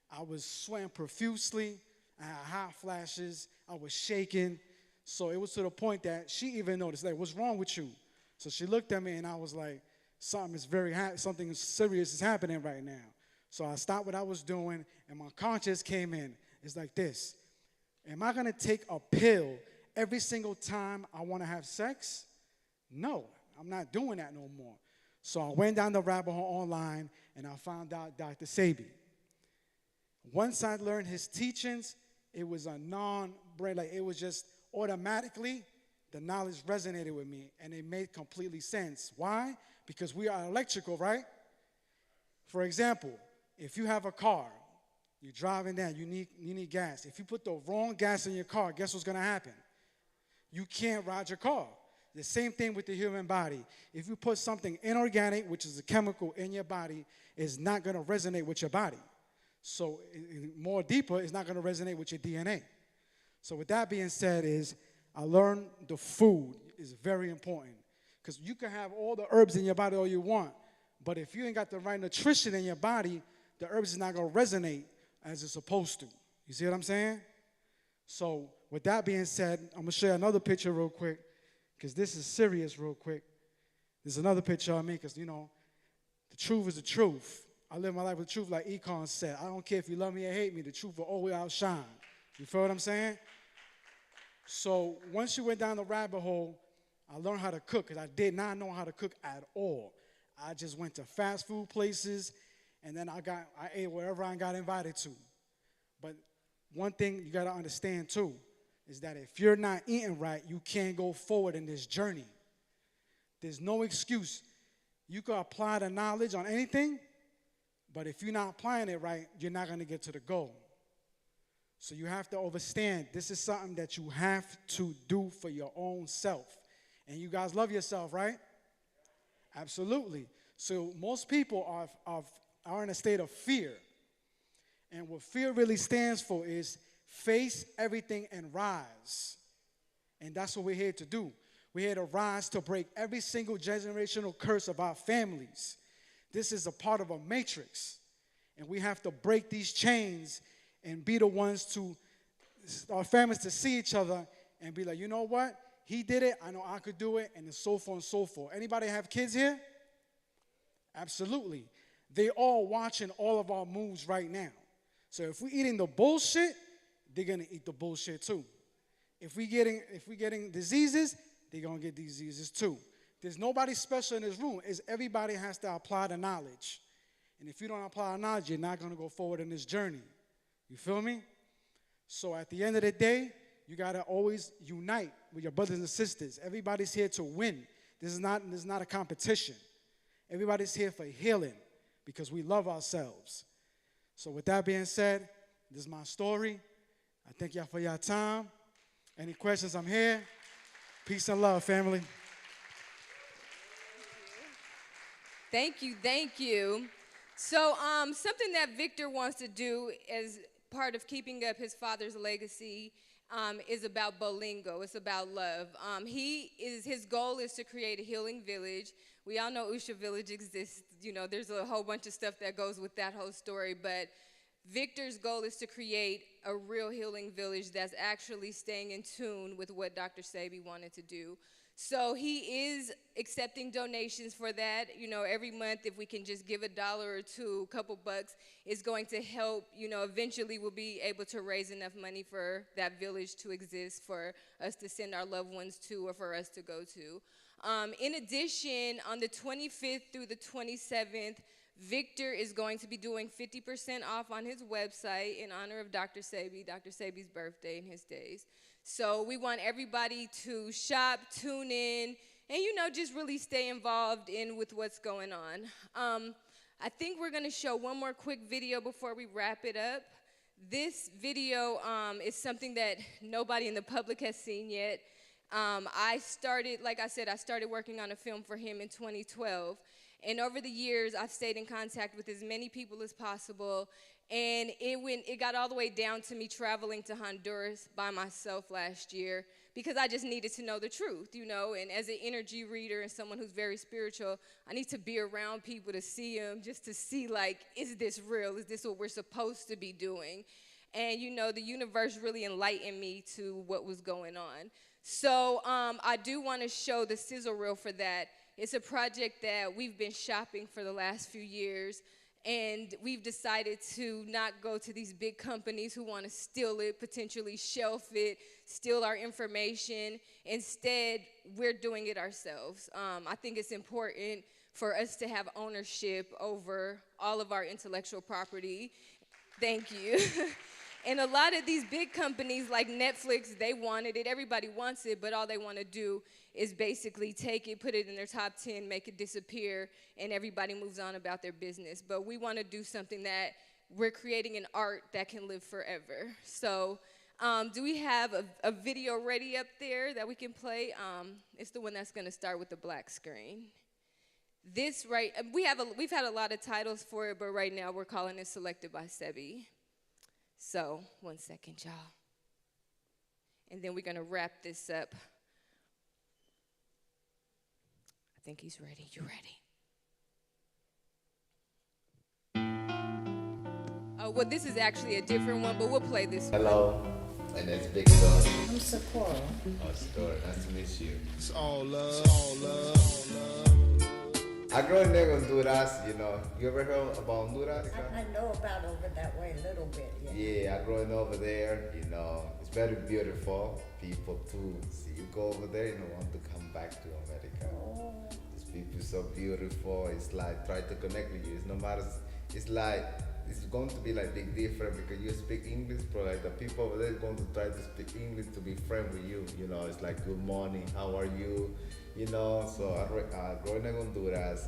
I was sweating profusely. I had hot flashes. I was shaking. So it was to the point that she even noticed, like, what's wrong with you? So she looked at me and I was like, something serious is happening right now. So I stopped what I was doing and my conscience came in. It's like this. Am I gonna take a pill every single time I wanna have sex? No, I'm not doing that no more. So I went down the rabbit hole online and I found out Dr. Sebi. Once I learned his teachings, it was a non-brain, like it was just automatically, the knowledge resonated with me and it made completely sense. Why? Because we are electrical, right? For example, if you have a car, you're driving down, you need gas. If you put the wrong gas in your car, guess what's gonna happen? You can't ride your car. The same thing with the human body. If you put something inorganic, which is a chemical in your body, it's not gonna resonate with your body. So more deeper, it's not gonna resonate with your DNA. So with that being said I learned the food is very important. Because you can have all the herbs in your body all you want, but if you ain't got the right nutrition in your body, the herbs is not gonna resonate as it's supposed to. You see what I'm saying? So with that being said, I'm gonna share another picture real quick, because this is serious real quick. There's another picture of me, because the truth is the truth. I live my life with truth like Econ said. I don't care if you love me or hate me, the truth will always outshine. You feel what I'm saying? So once you went down the rabbit hole, I learned how to cook, because I did not know how to cook at all. I just went to fast food places, and then I ate wherever I got invited to. But one thing you got to understand too is that if you're not eating right, you can't go forward in this journey. There's no excuse. You can apply the knowledge on anything, but if you're not applying it right, you're not going to get to the goal. So you have to understand this is something that you have to do for your own self. And you guys love yourself, right? Absolutely. So most people are in a state of fear. And what fear really stands for is face everything and rise. And that's what we're here to do. We're here to rise to break every single generational curse of our families. This is a part of a matrix. And we have to break these chains and be the ones to, our families to see each other and be like, you know what? He did it, I know I could do it, and so forth and so forth. Anybody have kids here? Absolutely. They all watching all of our moves right now. So if we're eating the bullshit, they're gonna eat the bullshit too. If we getting diseases, they're gonna get diseases too. There's nobody special in this room. Everybody has to apply the knowledge. And if you don't apply the knowledge, you're not gonna go forward in this journey. You feel me? So at the end of the day, you gotta always unite with your brothers and sisters. Everybody's here to win. This is not a competition. Everybody's here for healing because we love ourselves. So with that being said, this is my story. I thank y'all for your time. Any questions, I'm here. Peace and love, family. Thank you, thank you. So something that Victor wants to do as part of keeping up his father's legacy is about Bolingo. It's about love. His goal is to create a healing village. We all know Usha Village exists. There's a whole bunch of stuff that goes with that whole story, but Victor's goal is to create a real healing village that's actually staying in tune with what Dr. Sebi wanted to do. So he is accepting donations for that. Every month, if we can just give $1 or $2, a couple bucks, it's going to help. Eventually we'll be able to raise enough money for that village to exist, for us to send our loved ones to, or for us to go to. In addition, on the 25th through the 27th, Victor is going to be doing 50% off on his website in honor of Dr. Sebi's birthday and his days. So we want everybody to shop, tune in, and, just really stay involved with what's going on. I think we're going to show one more quick video before we wrap it up. This video is something that nobody in the public has seen yet. I started working on a film for him in 2012. And over the years, I've stayed in contact with as many people as possible. And it got all the way down to me traveling to Honduras by myself last year because I just needed to know the truth, And as an energy reader and someone who's very spiritual, I need to be around people to see them, just to see, is this real? Is this what we're supposed to be doing? And, the universe really enlightened me to what was going on. So I do want to show the sizzle reel for that. It's a project that we've been shopping for the last few years, and we've decided to not go to these big companies who want to steal it, potentially shelf it, steal our information. Instead, we're doing it ourselves. I think it's important for us to have ownership over all of our intellectual property. Thank you. And a lot of these big companies like Netflix, they wanted it. Everybody wants it, but all they want to do is basically take it, put it in their top 10, make it disappear, and everybody moves on about their business. But we want to do something that we're creating an art that can live forever. So do we have a video ready up there that we can play? It's the one that's going to start with the black screen. This we've had a lot of titles for it, but right now we're calling it Selected by Sebi. So, 1 second, y'all. And then we're going to wrap this up. I think he's ready. You ready? Oh, well, this is actually a different one, but we'll play this one. Hello, my name's Big Dog. I'm Sakura. Oh, Sakura, nice to meet you. It's all love, all love, all love. I grew up in Honduras, you know. You ever heard about Honduras? I know about over that way a little bit, yeah. Yeah, I grew up over there, you know. It's very beautiful. People too. See, you go over there, you don't want to come back to America. Oh. These people so beautiful. It's like, try to connect with you. It's no matter, it's like, it's going to be like big different because you speak English, but like the people over there is going to try to speak English to be friend with you. You know, it's like, good morning, how are you? You know, so growing up in Honduras,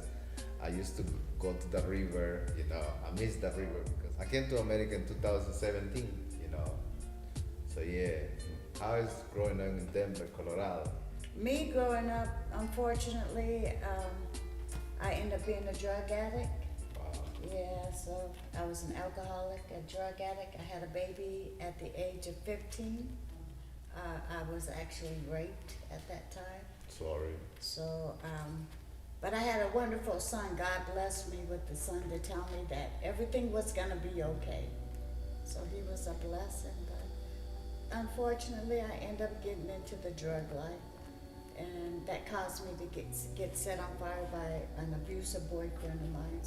I used to go to the river, you know. I miss the river because I came to America in 2017, you know. So yeah, how is growing up in Denver, Colorado? Me growing up, unfortunately, I ended up being a drug addict. Wow. Yeah, so I was an alcoholic, a drug addict. I had a baby at the age of 15. I was actually raped at that time. Sorry. So, but I had a wonderful son. God blessed me with the son to tell me that everything was gonna be okay. So he was a blessing, but unfortunately I ended up getting into the drug life. And that caused me to get set on fire by an abusive boyfriend of mine.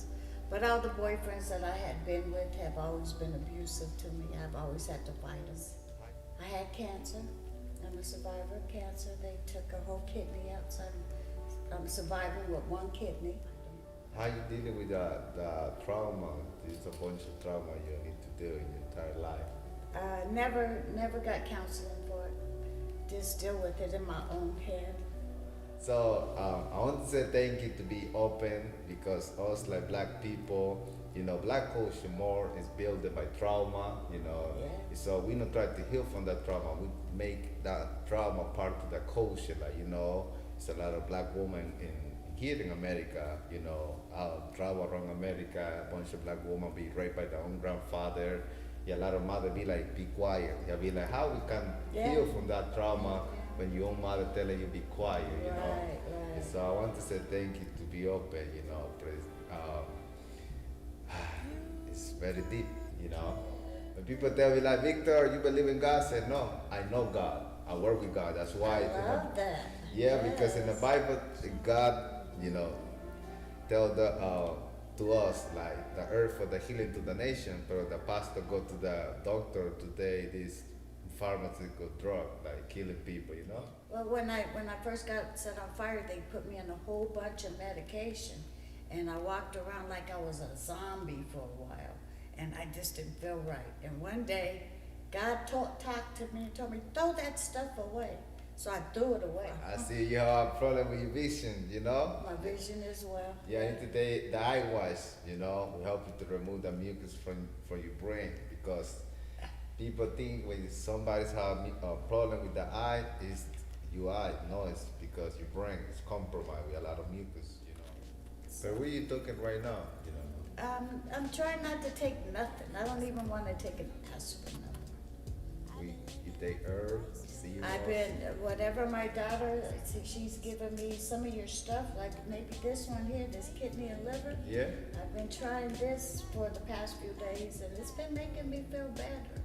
But all the boyfriends that I had been with have always been abusive to me. I've always had to fight them. I had cancer. I'm a survivor of cancer. They took a whole kidney out, so I'm surviving with one kidney. How you dealing with the trauma? There's a bunch of trauma you need to deal in your entire life. Never got counseling for it. Just deal with it in my own head. So I want to say thank you to be open because us like black people, you know, black culture more is built by trauma, you know. Yeah. So we don't try to heal from that trauma. We make that trauma part of the culture, like, you know, it's a lot of black women here in America, you know, travel around America, a bunch of black women be raped by their own grandfather. Yeah, a lot of mother be like, be quiet. Yeah, be like, how we can heal from that trauma when your own mother telling you be quiet, you know. Right. So I want to say thank you to be open, you know. It's very deep, you know. When people tell me like, Victor, you believe in God? I say, no, I know God. I work with God. That's why. I love that. Yeah, because in the Bible, God, you know, tell to us like the earth for the healing to the nation, but the pastor go to the doctor today, this pharmaceutical drug, like killing people, you know? Well, when I first got set on fire, they put me on a whole bunch of medication, and I walked around like I was a zombie for a while, and I just didn't feel right. And one day, God talked to me and told me, throw that stuff away. So I threw it away. I see you have a problem with your vision, you know? My vision as well. Yeah, and today the eye wash, you know, will help you to remove the mucus from your brain because people think when somebody's have a problem with the eye, is your eye. No, it's because your brain is compromised with a lot of mucus, you know. So what are you talking right now, you know? I'm trying not to take nothing. I don't even want to take an aspirin. You take herbs, I've been, whatever my daughter, she's given me some of your stuff, like maybe this one here, this kidney and liver. Yeah. I've been trying this for the past few days, and it's been making me feel better.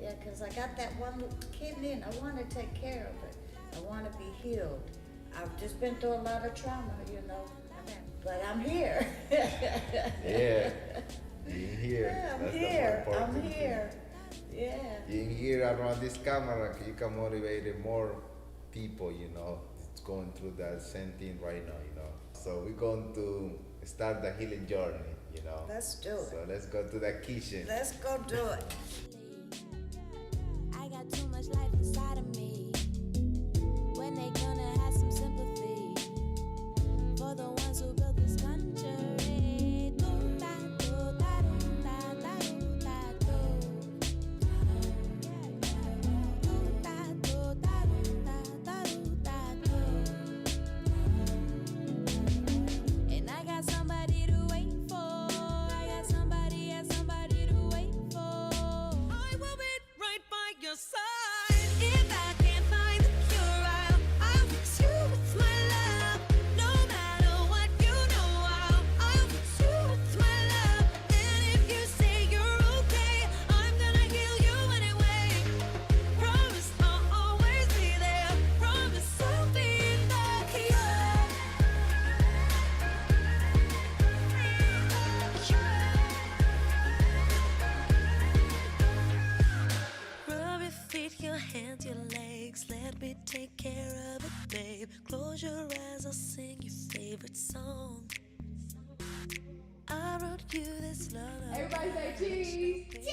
Yeah, because I got that one little kidney, and I want to take care of it. I want to be healed. I've just been through a lot of trauma, you know, but I'm here. Yeah, in here. Yeah, I'm That's here. the more I'm important here. thing. Yeah. In here around this camera, you can motivate more people, you know, it's going through that same thing right now, you know. So we're going to start the healing journey, you know. Let's do it. So let's go to the kitchen. Let's go do it. I got too much life inside of me. When they gonna have some sympathy for the ones who built this country. And I got somebody to wait for. I got somebody to wait for. I will be right by your side. If I can't find the cure, I'll fix you with my love. No matter what, you know I'll fix you with my love. And if you say you're okay, I'm gonna heal you anyway. Promise I'll always be there. Promise I'll be the cure. Rub your feet, your hands, your legs. Let me take care of it, babe. Close your eyes, I'll sing your favorite song. I wrote you this lullaby. Everybody say cheese.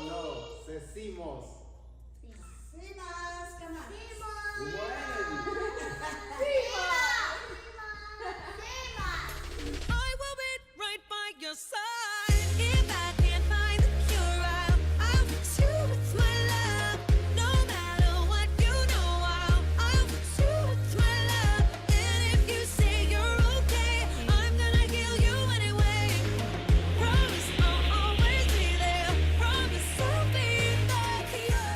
No. Cecimos. Simas, come on. I will be right by your side. If I can't find the cure, I'll fix you with my love. No matter what, you know I'll fix you with my love. And if you say you're okay, I'm gonna heal you anyway. Promise I'll always be there. Promise I'll be the cure.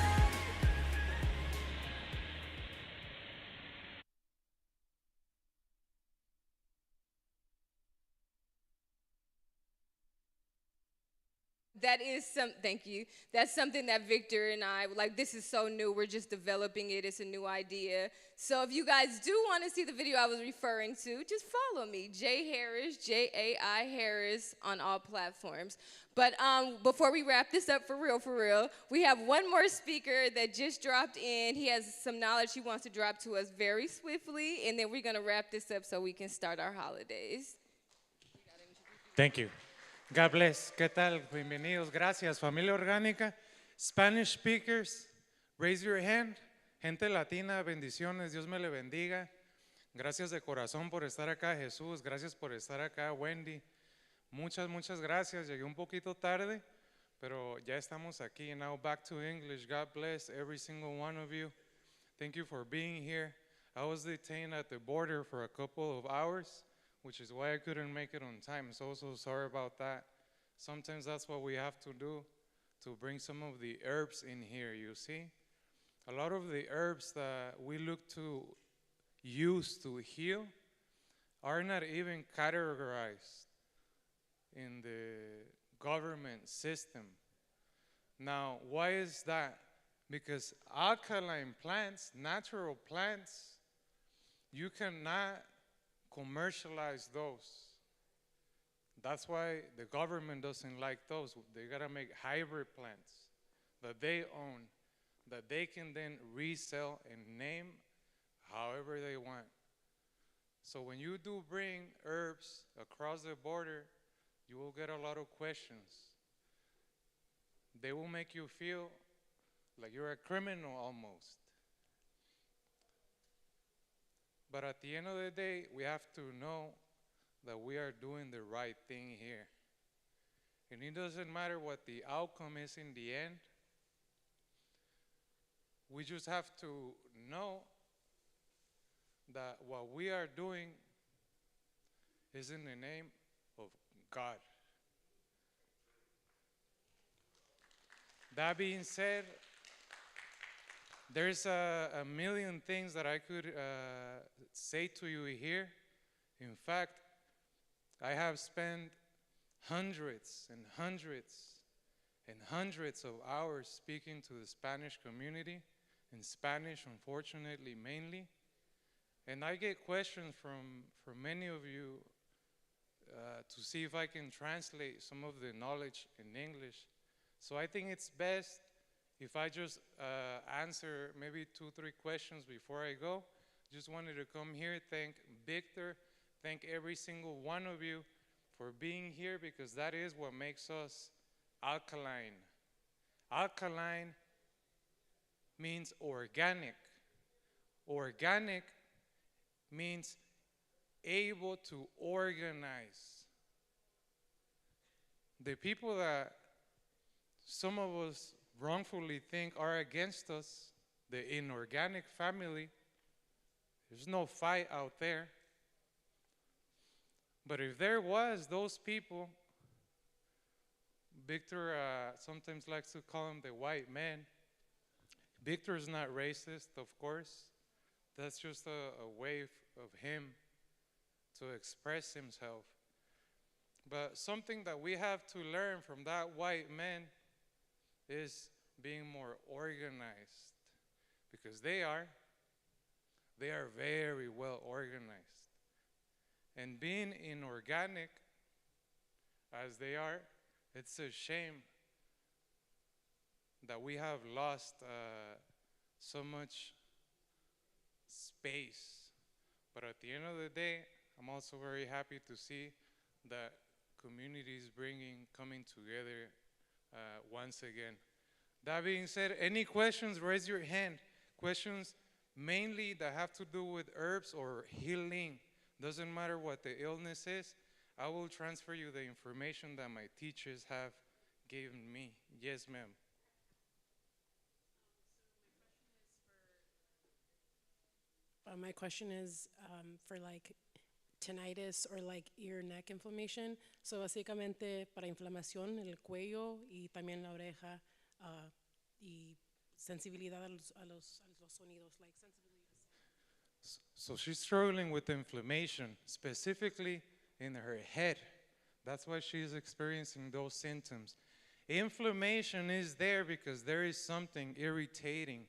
That is thank you. That's something that Victor and I, like, this is so new. We're just developing it. It's a new idea. So if you guys do want to see the video I was referring to, just follow me, Jai Harris, Jai Harris on all platforms. But before we wrap this up for real, we have one more speaker that just dropped in. He has some knowledge he wants to drop to us very swiftly, and then we're going to wrap this up so we can start our holidays. Thank you. God bless. ¿Qué tal? Bienvenidos. Gracias. Familia Orgánica. Spanish speakers, raise your hand. Gente latina, bendiciones. Dios me le bendiga. Gracias de corazón por estar acá, Jesús. Gracias por estar acá, Wendy. Muchas gracias. Llegué un poquito tarde, pero ya estamos aquí. Now back to English. God bless every single one of you. Thank you for being here. I was detained at the border for a couple of hours, which is why I couldn't make it on time. So sorry about that. Sometimes that's what we have to do, to bring some of the herbs in here, you see? A lot of the herbs that we look to use to heal are not even categorized in the government system. Now, why is that? Because alkaline plants, natural plants, you cannot commercialize those. That's why the government doesn't like those. They gotta make hybrid plants that they own, that they can then resell and name however they want. So when you do bring herbs across the border, you will get a lot of questions. They will make you feel like you're a criminal almost. But at the end of the day, we have to know that we are doing the right thing here. And it doesn't matter what the outcome is in the end. We just have to know that what we are doing is in the name of God. That being said, there's a million things that I could say to you here. In fact, I have spent hundreds and hundreds and hundreds of hours speaking to the Spanish community in Spanish, unfortunately, mainly. And I get questions from many of you to see if I can translate some of the knowledge in English. So I think it's best if I just answer maybe 2-3 questions before I go. Just wanted to come here, thank Victor, thank every single one of you for being here, because that is what makes us alkaline. Alkaline means organic. Organic means able to organize. The people that some of us wrongfully think are against us, the inorganic family, there's no fight out there. But if there was, those people, Victor sometimes likes to call them the white men. Victor's not racist, of course. That's just a way of him to express himself. But something that we have to learn from that white man is being more organized, because they are very well organized. And being inorganic as they are, it's a shame that we have lost so much space. But at the end of the day, I'm also very happy to see that communities coming together once again. That being said, any questions, raise your hand. Questions mainly that have to do with herbs or healing. Doesn't matter what the illness is. I will transfer you the information that my teachers have given me. Yes, ma'am. My question is for like tinnitus or like ear neck inflammation. So básicamente para inflamación en el cuello y también la oreja y sensibilidad a los sonidos, like sensibilidad. So she's struggling with inflammation, specifically in her head. That's why she's experiencing those symptoms. Inflammation is there because there is something irritating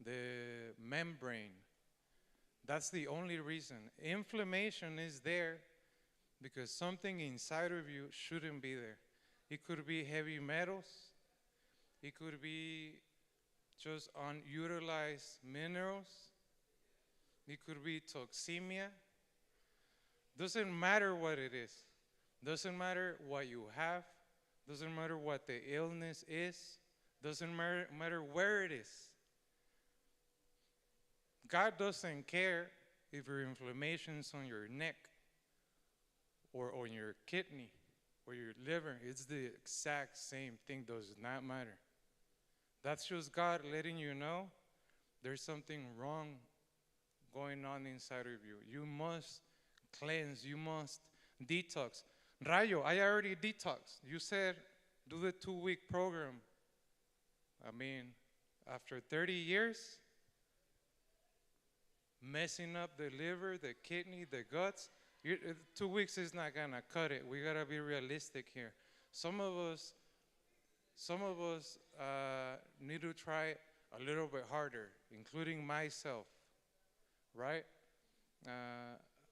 the membrane. That's the only reason. Inflammation is there because something inside of you shouldn't be there. It could be heavy metals. It could be just unutilized minerals. It could be toxemia. Doesn't matter what it is. Doesn't matter what you have. Doesn't matter what the illness is. Doesn't matter where it is. God doesn't care if your inflammation is on your neck or on your kidney or your liver. It's the exact same thing. Does not matter. That's just God letting you know there's something wrong going on inside of you. You must cleanse. You must detox. Rayo, I already detoxed. You said do the 2-week program. I mean, after 30 years, messing up the liver, the kidney, the guts, 2 weeks is not gonna cut it. We gotta be realistic here. Some of us need to try a little bit harder, including myself, right?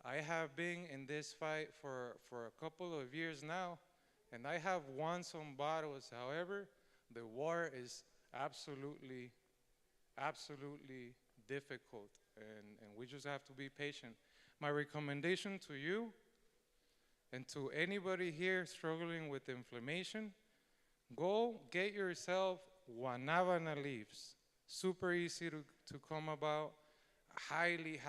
I have been in this fight for a couple of years now, and I have won some battles. However, the war is absolutely difficult, and we just have to be patient. My recommendation to you and to anybody here struggling with inflammation, go get yourself guanabana leaves. Super easy to come about, highly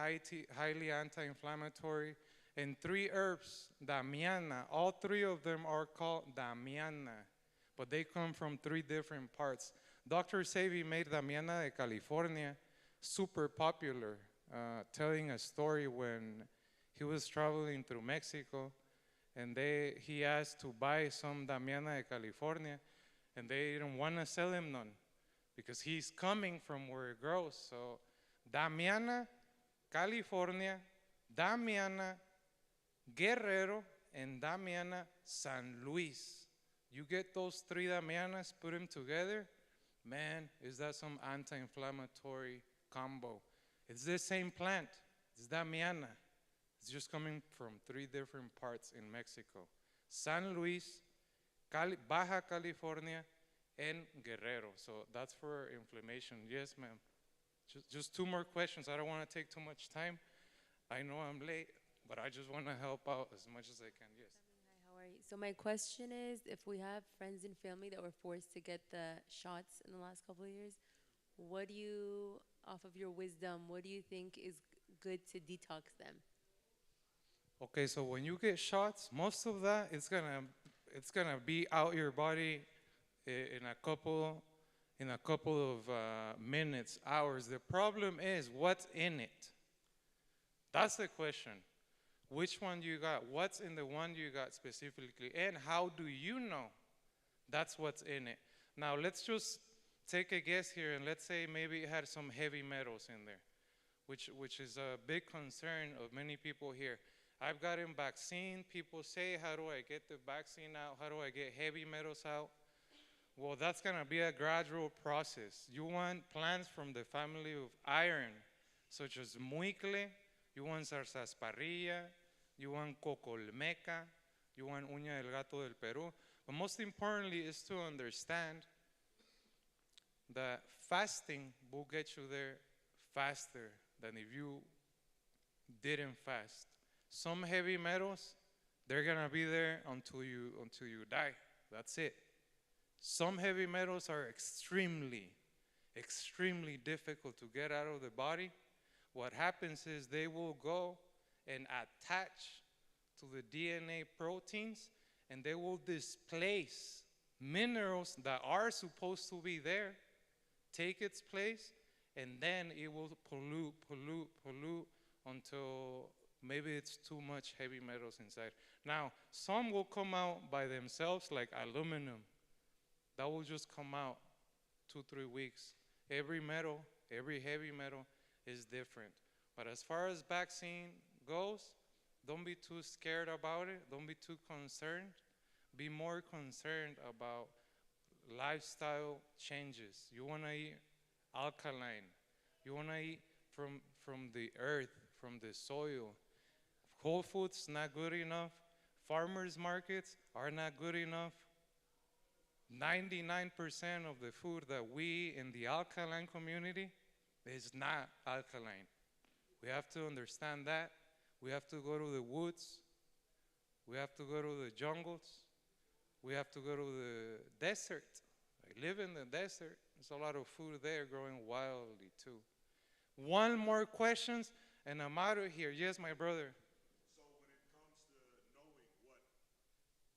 anti-inflammatory, and 3 herbs, damiana. All 3 of them are called damiana, but they come from 3 different parts. Dr. Sebi made Damiana de California super popular, telling a story when he was traveling through Mexico, and he asked to buy some Damiana de California, and they didn't want to sell him none because he's coming from where it grows. So Damiana, California, Damiana, Guerrero, and Damiana, San Luis. You get those 3 Damianas, put them together, man, is that some anti-inflammatory combo? It's the same plant. It's damiana. It's just coming from 3 different parts in Mexico. San Luis, Baja California, and Guerrero. So that's for inflammation. Yes, ma'am. Just 2 more questions. I don't want to take too much time. I know I'm late, but I just want to help out as much as I can. Yes. How are you? So my question is, if we have friends and family that were forced to get the shots in the last couple of years, what do you, off of your wisdom, what do you think is good to detox them? Okay, so when you get shots, most of that it's gonna be out your body in a couple of minutes, hours. The problem is what's in it. That's the question. Which one you got? What's in the one you got specifically? And how do you know that's what's in it? Now, let's just take a guess here, and let's say maybe it had some heavy metals in there, which is a big concern of many people here. I've gotten vaccine. People say, how do I get the vaccine out? How do I get heavy metals out? Well, that's going to be a gradual process. You want plants from the family of iron, such as muicle. You want sarsaparilla. You want cocolmeca. You want uña del gato del Perú. But most importantly is to understand that fasting will get you there faster than if you didn't fast. Some heavy metals, they're gonna be there until you die. That's it. Some heavy metals are extremely difficult to get out of the body. What happens is they will go and attach to the DNA proteins, and they will displace minerals that are supposed to be there, take its place, and then it will pollute until maybe it's too much heavy metals inside. Now, some will come out by themselves, like aluminum. That will just come out 2-3 weeks. Every heavy metal is different. But as far as vaccine goes, don't be too scared about it. Don't be too concerned. Be more concerned about lifestyle changes. You want to eat alkaline. You want to eat from the earth, from the soil. Whole Foods not good enough. Farmers markets are not good enough. 99% of the food that we in the alkaline community is not alkaline. We have to understand that. We have to go to the woods. We have to go to the jungles. We have to go to the desert. I live in the desert. There's a lot of food there growing wildly too. One more questions and I'm out of here. Yes, my brother. So when it comes to knowing what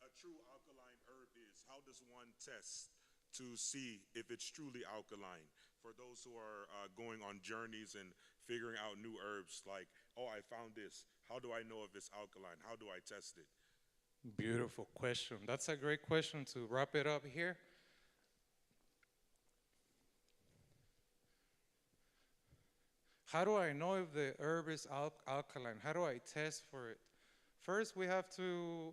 a true alkaline herb is, how does one test to see if it's truly alkaline? For those who are going on journeys and figuring out new herbs, like, oh, I found this. How do I know if it's alkaline? How do I test it? Beautiful question. That's a great question to wrap it up here. How do I know if the herb is alkaline? How do I test for it? First, we have to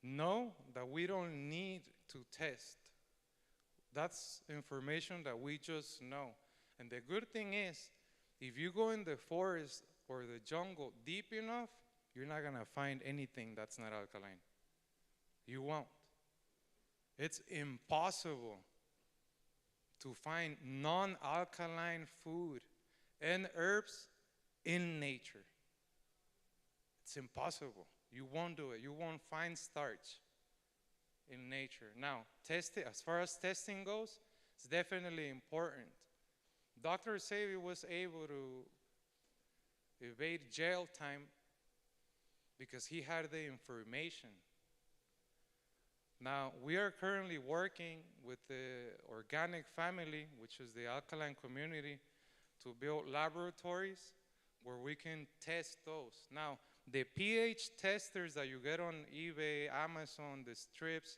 know that we don't need to test. That's information that we just know. And the good thing is, if you go in the forest or the jungle deep enough, you're not going to find anything that's not alkaline. You won't. It's impossible to find non-alkaline food and herbs in nature. It's impossible. You won't do it. You won't find starch in nature. Now, test it. As far as testing goes, it's definitely important. Dr. Sebi was able to evade jail time because he had the information. Now, we are currently working with the organic family, which is the alkaline community, to build laboratories where we can test those. Now, the pH testers that you get on eBay, Amazon, the strips,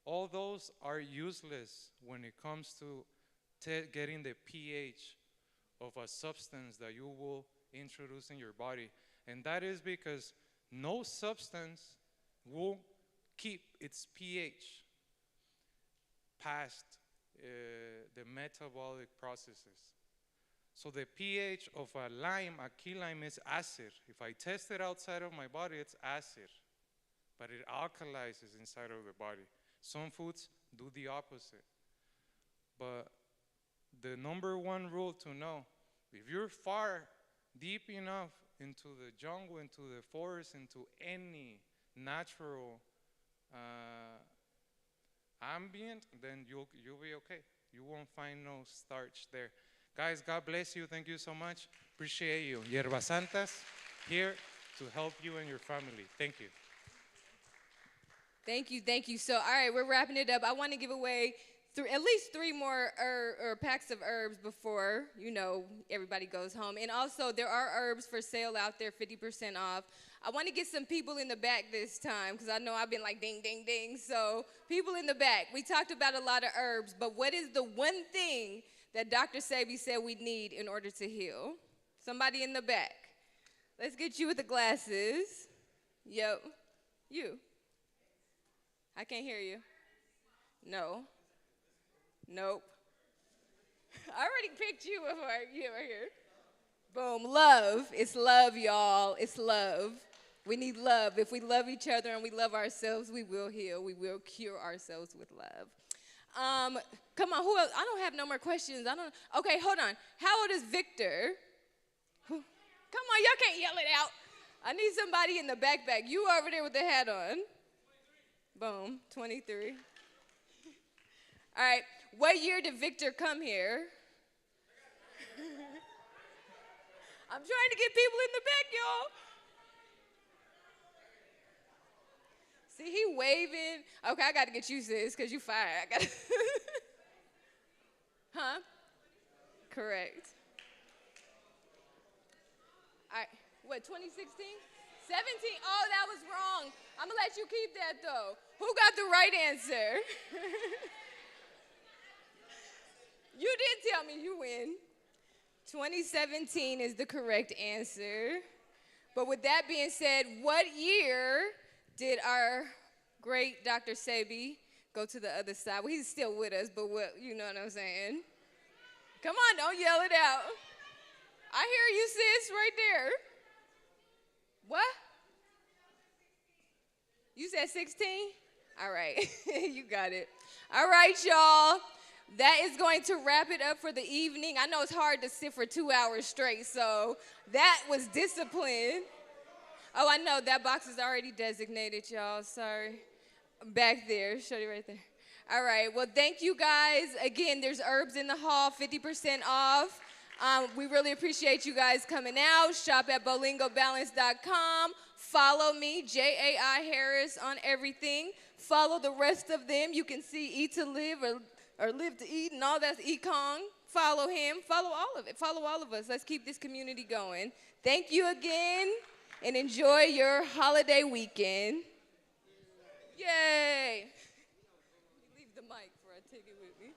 all those are useless when it comes to getting the pH of a substance that you will introduce in your body. And that is because no substance will keep its pH past the metabolic processes. So the pH of a lime, a key lime, is acid. If I test it outside of my body, it's acid, but it alkalizes inside of the body. Some foods do the opposite. But the number one rule to know, if you're far deep enough into the jungle, into the forest, into any natural ambient, then you'll be okay. You won't find no starch there. Guys, God bless you. Thank you so much. Appreciate you. Hierbas Santas, here to help you and your family. Thank you. Thank you, thank you. So, all right, we're wrapping it up. I want to give away at least 3 more packs of herbs before, everybody goes home. And also, there are herbs for sale out there, 50% off. I want to get some people in the back this time because I know I've been like ding, ding, ding. So, people in the back, we talked about a lot of herbs, but what is the one thing that Dr. Sebi said we need in order to heal? Somebody in the back. Let's get you with the glasses. Yo, you. I can't hear you. No. Nope. I already picked you before you were here. Boom, love. It's love, y'all. It's love. We need love. If we love each other and we love ourselves, we will heal. We will cure ourselves with love. Come on, who else? I don't have no more questions. Okay, hold on. How old is Victor? Come on, y'all can't yell it out. I need somebody in the backpack. You over there with the hat on. Boom, 23. All right, what year did Victor come here? I'm trying to get people in the back, y'all. See, he waving. Okay, I got to get you, sis, because you fired. Huh? Correct. All right, what, 2016? 17? Oh, that was wrong. I'm going to let you keep that, though. Who got the right answer? You did tell me you win. 2017 is the correct answer. But with that being said, what year did our great Dr. Sebi go to the other side? Well, he's still with us, but you know what I'm saying? Come on, don't yell it out. I hear you, sis, right there. What? You said 16? All right, you got it. All right, y'all. That is going to wrap it up for the evening. I know it's hard to sit for 2 hours straight, so that was discipline. Oh, I know, that box is already designated, y'all. Sorry. Back there, show you right there. All right, well, thank you guys. Again, there's herbs in the hall, 50% off. We really appreciate you guys coming out. Shop at bolingobalance.com. Follow me, J.A.I. Harris, on everything. Follow the rest of them. You can see Eat to Live or Live to Eat and all that's Ekong. Follow him. Follow all of it. Follow all of us. Let's keep this community going. Thank you again, and enjoy your holiday weekend. Yay. Leave the mic before I take it with me.